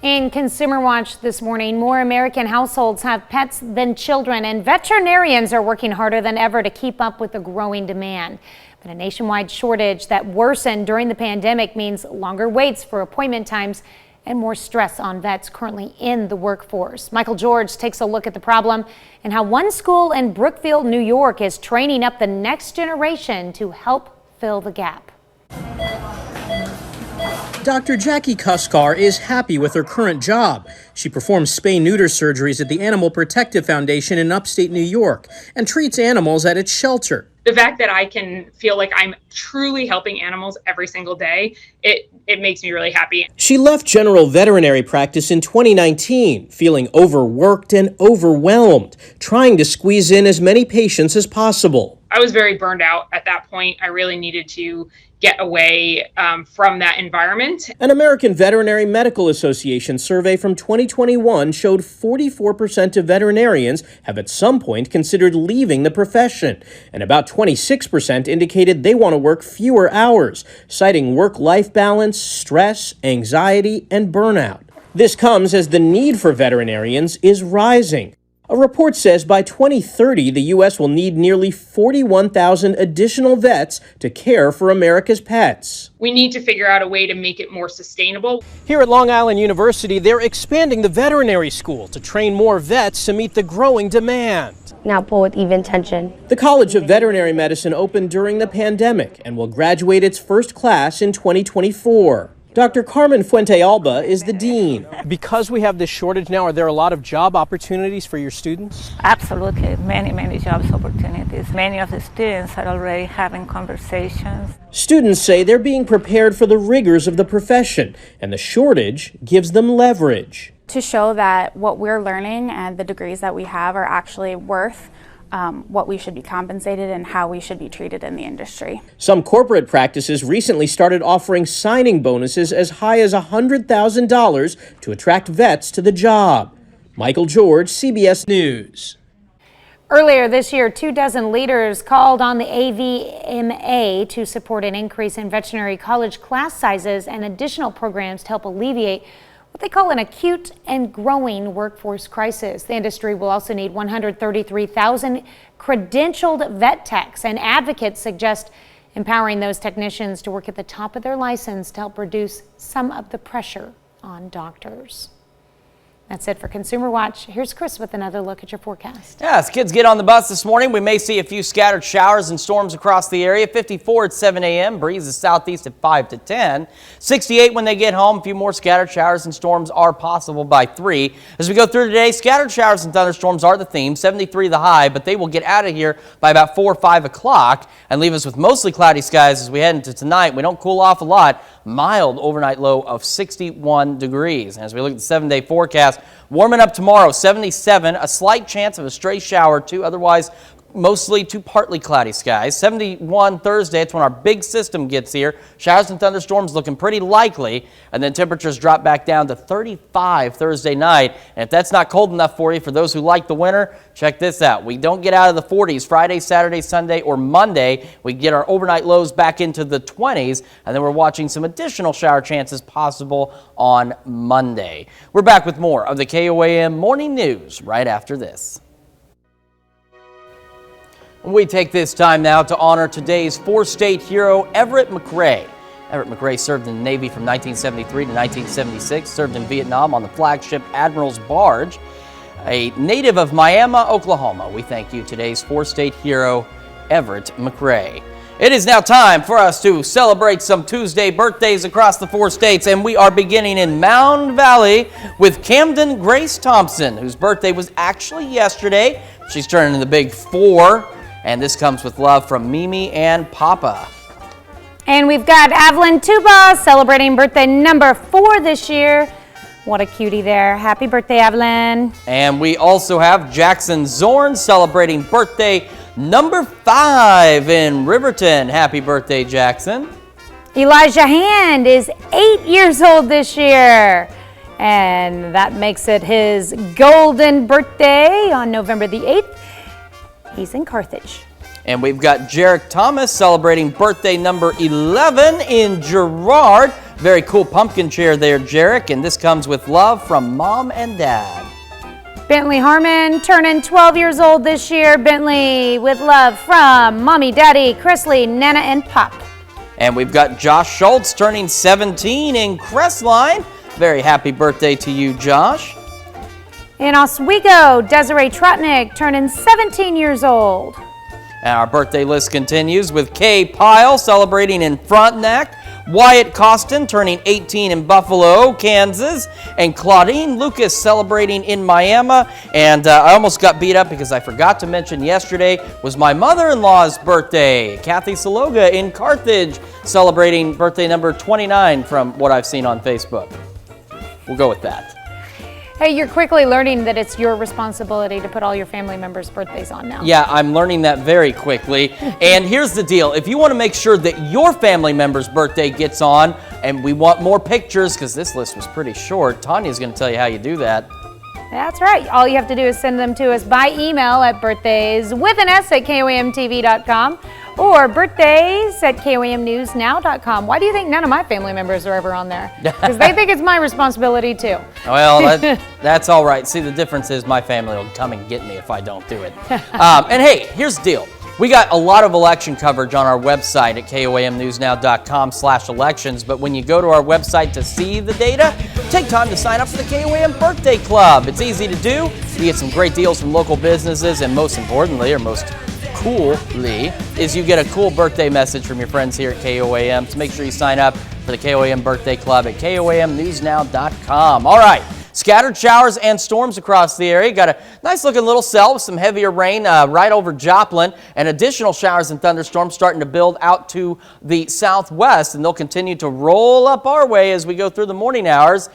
In Consumer Watch this morning, more American households have pets than children, and veterinarians are working harder than ever to keep up with the growing demand. But a nationwide shortage that worsened during the pandemic means longer waits for appointment times and more stress on vets currently in the workforce. Michael George takes a look at the problem and how one school in Brookfield, New York is training up the next generation to help fill the gap. Dr. Jackie Kuskar is happy with her current job. She performs spay-neuter surgeries at the Animal Protective Foundation in upstate New York and treats animals at its shelter. The fact that I can feel like I'm truly helping animals every single day, it makes me really happy. She left general veterinary practice in 2019, feeling overworked and overwhelmed, trying to squeeze in as many patients as possible. I was very burned out at that point. I really needed to get away from that environment. An American Veterinary Medical Association survey from 2021 showed 44% of veterinarians have at some point considered leaving the profession, and about 26% indicated they want to work fewer hours, citing work-life balance, stress, anxiety, and burnout. This comes as the need for veterinarians is rising. A report says by 2030, the U.S. will need nearly 41,000 additional vets to care for America's pets. We need to figure out a way to make it more sustainable. Here at Long Island University, they're expanding the veterinary school to train more vets to meet the growing demand. Now pull with even tension. The College of Veterinary Medicine opened during the pandemic and will graduate its first class in 2024. Dr. Carmen Fuente-Alba is the dean. Because we have this shortage now, are there a lot of job opportunities for your students? Absolutely, many jobs opportunities. Many of the students are already having conversations. Students say they're being prepared for the rigors of the profession, and the shortage gives them leverage. To show that what we're learning and the degrees that we have are actually worth what we should be compensated and how we should be treated in the industry. Some corporate practices recently started offering signing bonuses as high as $100,000 to attract vets to the job. Michael George, CBS News. Earlier this year, 24 leaders called on the AVMA to support an increase in veterinary college class sizes and additional programs to help alleviate what they call an acute and growing workforce crisis. The industry will also need 133,000 credentialed vet techs, and advocates suggest empowering those technicians to work at the top of their license to help reduce some of the pressure on doctors. That's it for Consumer Watch. Here's Chris with another look at your forecast. Yeah, as kids get on the bus this morning, we may see a few scattered showers and storms across the area. 54 at 7 a.m. Breeze is southeast at 5 to 10. 68 when they get home. A few more scattered showers and storms are possible by 3. As we go through today, scattered showers and thunderstorms are the theme. 73 the high, but they will get out of here by about 4 or 5 o'clock and leave us with mostly cloudy skies as we head into tonight. We don't cool off a lot. Mild overnight low of 61 degrees. And as we look at the 7-day forecast, warming up tomorrow, 77, a slight chance of a stray shower or two, otherwise mostly to partly cloudy skies. 71 Thursday, it's when our big system gets here. Showers and thunderstorms looking pretty likely, and then temperatures drop back down to 35 Thursday night. And if that's not cold enough for you, for those who like the winter, check this out. We don't get out of the 40s Friday, Saturday, Sunday, or Monday. We get our overnight lows back into the 20s, and then we're watching some additional shower chances possible on Monday. We're back with more of the KOAM Morning News right after this. We take this time now to honor today's four-state hero, Everett McRae. Everett McRae served in the Navy from 1973 to 1976, served in Vietnam on the flagship Admiral's Barge. A native of Miami, Oklahoma, we thank you, today's four-state hero, Everett McRae. It is now time for us to celebrate some Tuesday birthdays across the 4 states, and we are beginning in Mound Valley with Camden Grace Thompson, whose birthday was actually yesterday. She's turning the big 4. And this comes with love from Mimi and Papa. And we've got Evelyn Tuba celebrating birthday number 4 this year. What a cutie there. Happy birthday, Evelyn. And we also have Jackson Zorn celebrating birthday number 5 in Riverton. Happy birthday, Jackson. Elijah Hand is 8 years old this year. And that makes it his golden birthday on November the 8th. He's in Carthage. And we've got Jarek Thomas celebrating birthday number 11 in Girard. Very cool pumpkin chair there, Jarek. And this comes with love from Mom and Dad. Bentley Harmon turning 12 years old this year. Bentley with love from Mommy, Daddy, Chrisley, Nana, and Pop. And we've got Josh Schultz turning 17 in Crestline. Very happy birthday to you, Josh. In Oswego, Desiree Trotnick turning 17 years old. And our birthday list continues with Kay Pyle celebrating in Frontenac, Wyatt Costin turning 18 in Buffalo, Kansas, and Claudine Lucas celebrating in Miami. And I almost got beat up because I forgot to mention yesterday was my mother-in-law's birthday. Kathy Saloga in Carthage celebrating birthday number 29 from what I've seen on Facebook. We'll go with that. Hey, you're quickly learning that it's your responsibility to put all your family members' birthdays on now. Yeah, I'm learning that very quickly. And here's the deal. If you want to make sure that your family member's birthday gets on, and we want more pictures, because this list was pretty short, Tanya's going to tell you how you do that. That's right. All you have to do is send them to us by email at birthdays@KOAMtv.com or birthdays@KOAMnewsnow.com. Why do you think none of my family members are ever on there? Because they think it's my responsibility too. Well, that's all right. See, the difference is my family will come and get me if I don't do it. And hey, here's the deal. We got a lot of election coverage on our website at KOAMnewsnow.com/elections, but when you go to our website to see the data, take time to sign up for the KOAM Birthday Club. It's easy to do. You get some great deals from local businesses, and most importantly, or most coolly, is you get a cool birthday message from your friends here at KOAM. So make sure you sign up for for the KOAM Birthday Club at KOAMNewsNow.com. All right. Scattered showers and storms across the area. Got a nice looking little cell with some heavier rain right over Joplin, and additional showers and thunderstorms starting to build out to the southwest, and they'll continue to roll up our way as we go through the morning hours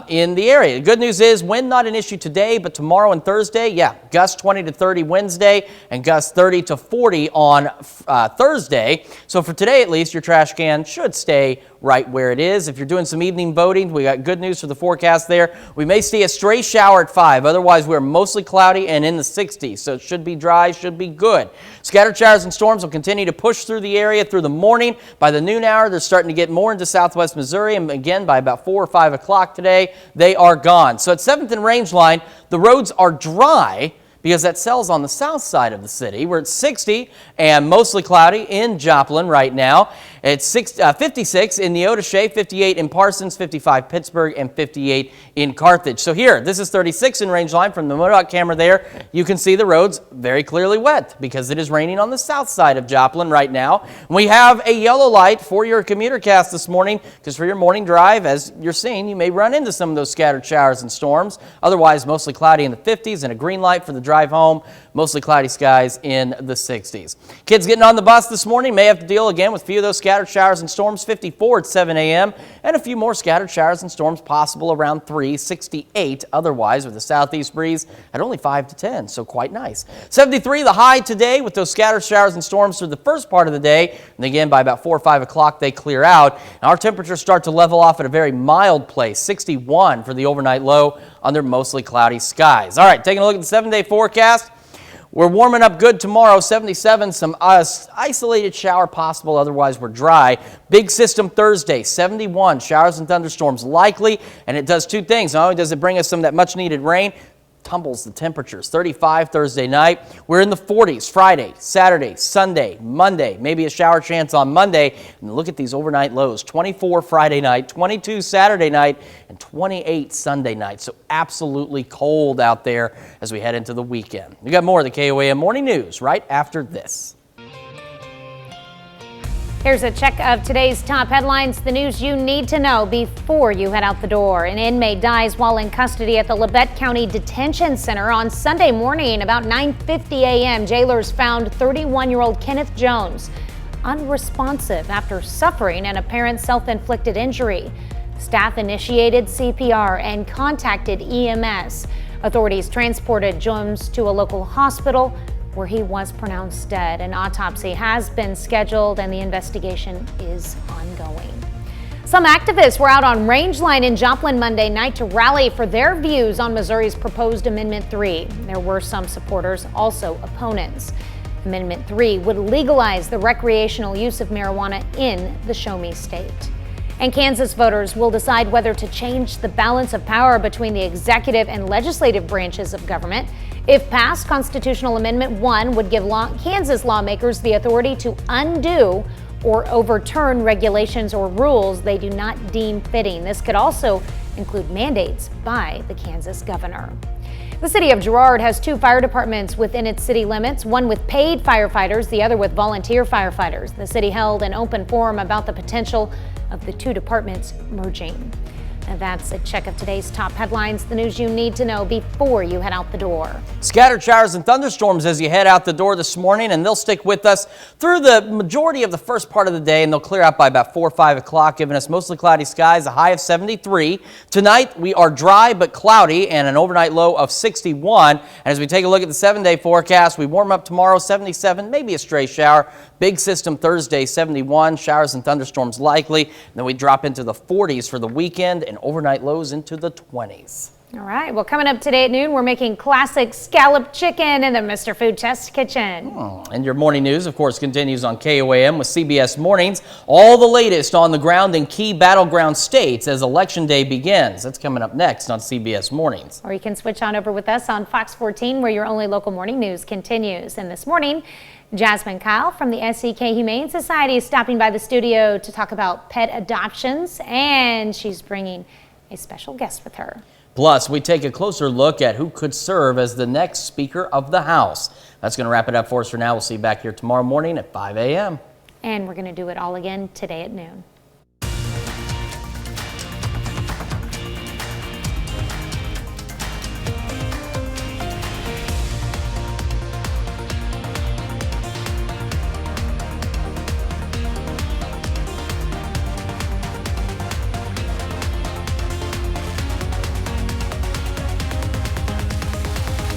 in the area. The good news is wind not an issue today, but tomorrow and Thursday, yeah, gusts 20 to 30 Wednesday and gusts 30 to 40 on Thursday. So for today at least, your trash can should stay right where it is. If you're doing some evening boating, we got good news for the forecast there. We may see a stray shower at 5. Otherwise, we're mostly cloudy and in the 60s, so it should be dry, should be good. Scattered showers and storms will continue to push through the area through the morning. By the noon hour, they're starting to get more into southwest Missouri, and again, by about 4 or 5 o'clock today, they are gone. So at 7th and Rangeline, the roads are dry, because that cell's on the south side of the city. We're at 60 and mostly cloudy in Joplin right now. It's 56 in Neodesha, 58 in Parsons, 55 Pittsburgh, and 58 in Carthage. So here, this is 36 in Rangeline from the MoDOT camera there. You can see the roads very clearly wet because it is raining on the south side of Joplin right now. We have a yellow light for your commuter cast this morning because for your morning drive, as you're seeing, you may run into some of those scattered showers and storms. Otherwise, mostly cloudy in the 50s and a green light for the drive home. Mostly cloudy skies in the 60s. Kids getting on the bus this morning may have to deal again with a few of those scattered showers and storms. 54 at 7 a.m. and a few more scattered showers and storms possible around 3. 68 otherwise with a southeast breeze at only 5 to 10, so quite nice. 73 the high today with those scattered showers and storms through the first part of the day, and again by about 4 or 5 o'clock they clear out. And our temperatures start to level off at a very mild place. 61 for the overnight low under mostly cloudy skies. All right, taking a look at the 7-day forecast. We're warming up good tomorrow, 77, some isolated shower possible, otherwise we're dry. Big system Thursday, 71, showers and thunderstorms likely, and it does two things. Not only does it bring us some of that much needed rain, tumbles the temperatures. 35 Thursday night. We're in the 40s Friday, Saturday, Sunday, Monday, maybe a shower chance on Monday. And look at these overnight lows. 24 Friday night, 22 Saturday night, and 28 Sunday night. So absolutely cold out there as we head into the weekend. We got more of the KOAM Morning News right after this. Here's a check of today's top headlines, the news you need to know before you head out the door. An inmate dies while in custody at the Labette County Detention Center on Sunday morning about 9:50 a.m. Jailers found 31-year-old Kenneth Jones unresponsive after suffering an apparent self-inflicted injury. Staff initiated CPR and contacted EMS. Authorities transported Jones to a local hospital where he was pronounced dead. An autopsy has been scheduled and the investigation is ongoing. Some activists were out on Rangeline in Joplin Monday night to rally for their views on Missouri's proposed Amendment 3. There were some supporters, also opponents. Amendment 3 would legalize the recreational use of marijuana in the Show Me state. And Kansas voters will decide whether to change the balance of power between the executive and legislative branches of government. If passed, Constitutional Amendment 1 would give Kansas lawmakers the authority to undo or overturn regulations or rules they do not deem fitting. This could also include mandates by the Kansas governor. The city of Girard has 2 fire departments within its city limits, one with paid firefighters, the other with volunteer firefighters. The city held an open forum about the potential of the 2 departments merging. And that's a check of today's top headlines, the news you need to know before you head out the door. Scattered showers and thunderstorms as you head out the door this morning, and they'll stick with us through the majority of the first part of the day, and they'll clear out by about 4 or 5 o'clock, giving us mostly cloudy skies, a high of 73. Tonight, we are dry but cloudy and an overnight low of 61. And as we take a look at the 7-day forecast, we warm up tomorrow, 77, maybe a stray shower. Big system Thursday, 71, showers and thunderstorms likely. And then we drop into the 40s for the weekend and overnight lows into the 20s. All right, well, coming up today at noon, we're making classic scalloped chicken in the Mr. Food Test kitchen. And your morning news, of course, continues on KOAM with CBS Mornings. All the latest on the ground in key battleground states as Election Day begins. That's coming up next on CBS Mornings. Or you can switch on over with us on Fox 14, where your only local morning news continues. And this morning, Jasmine Kyle from the SEK Humane Society is stopping by the studio to talk about pet adoptions, and she's bringing a special guest with her. Plus, we take a closer look at who could serve as the next Speaker of the House. That's going to wrap it up for us for now. We'll see you back here tomorrow morning at 5 a.m. And we're going to do it all again today at noon.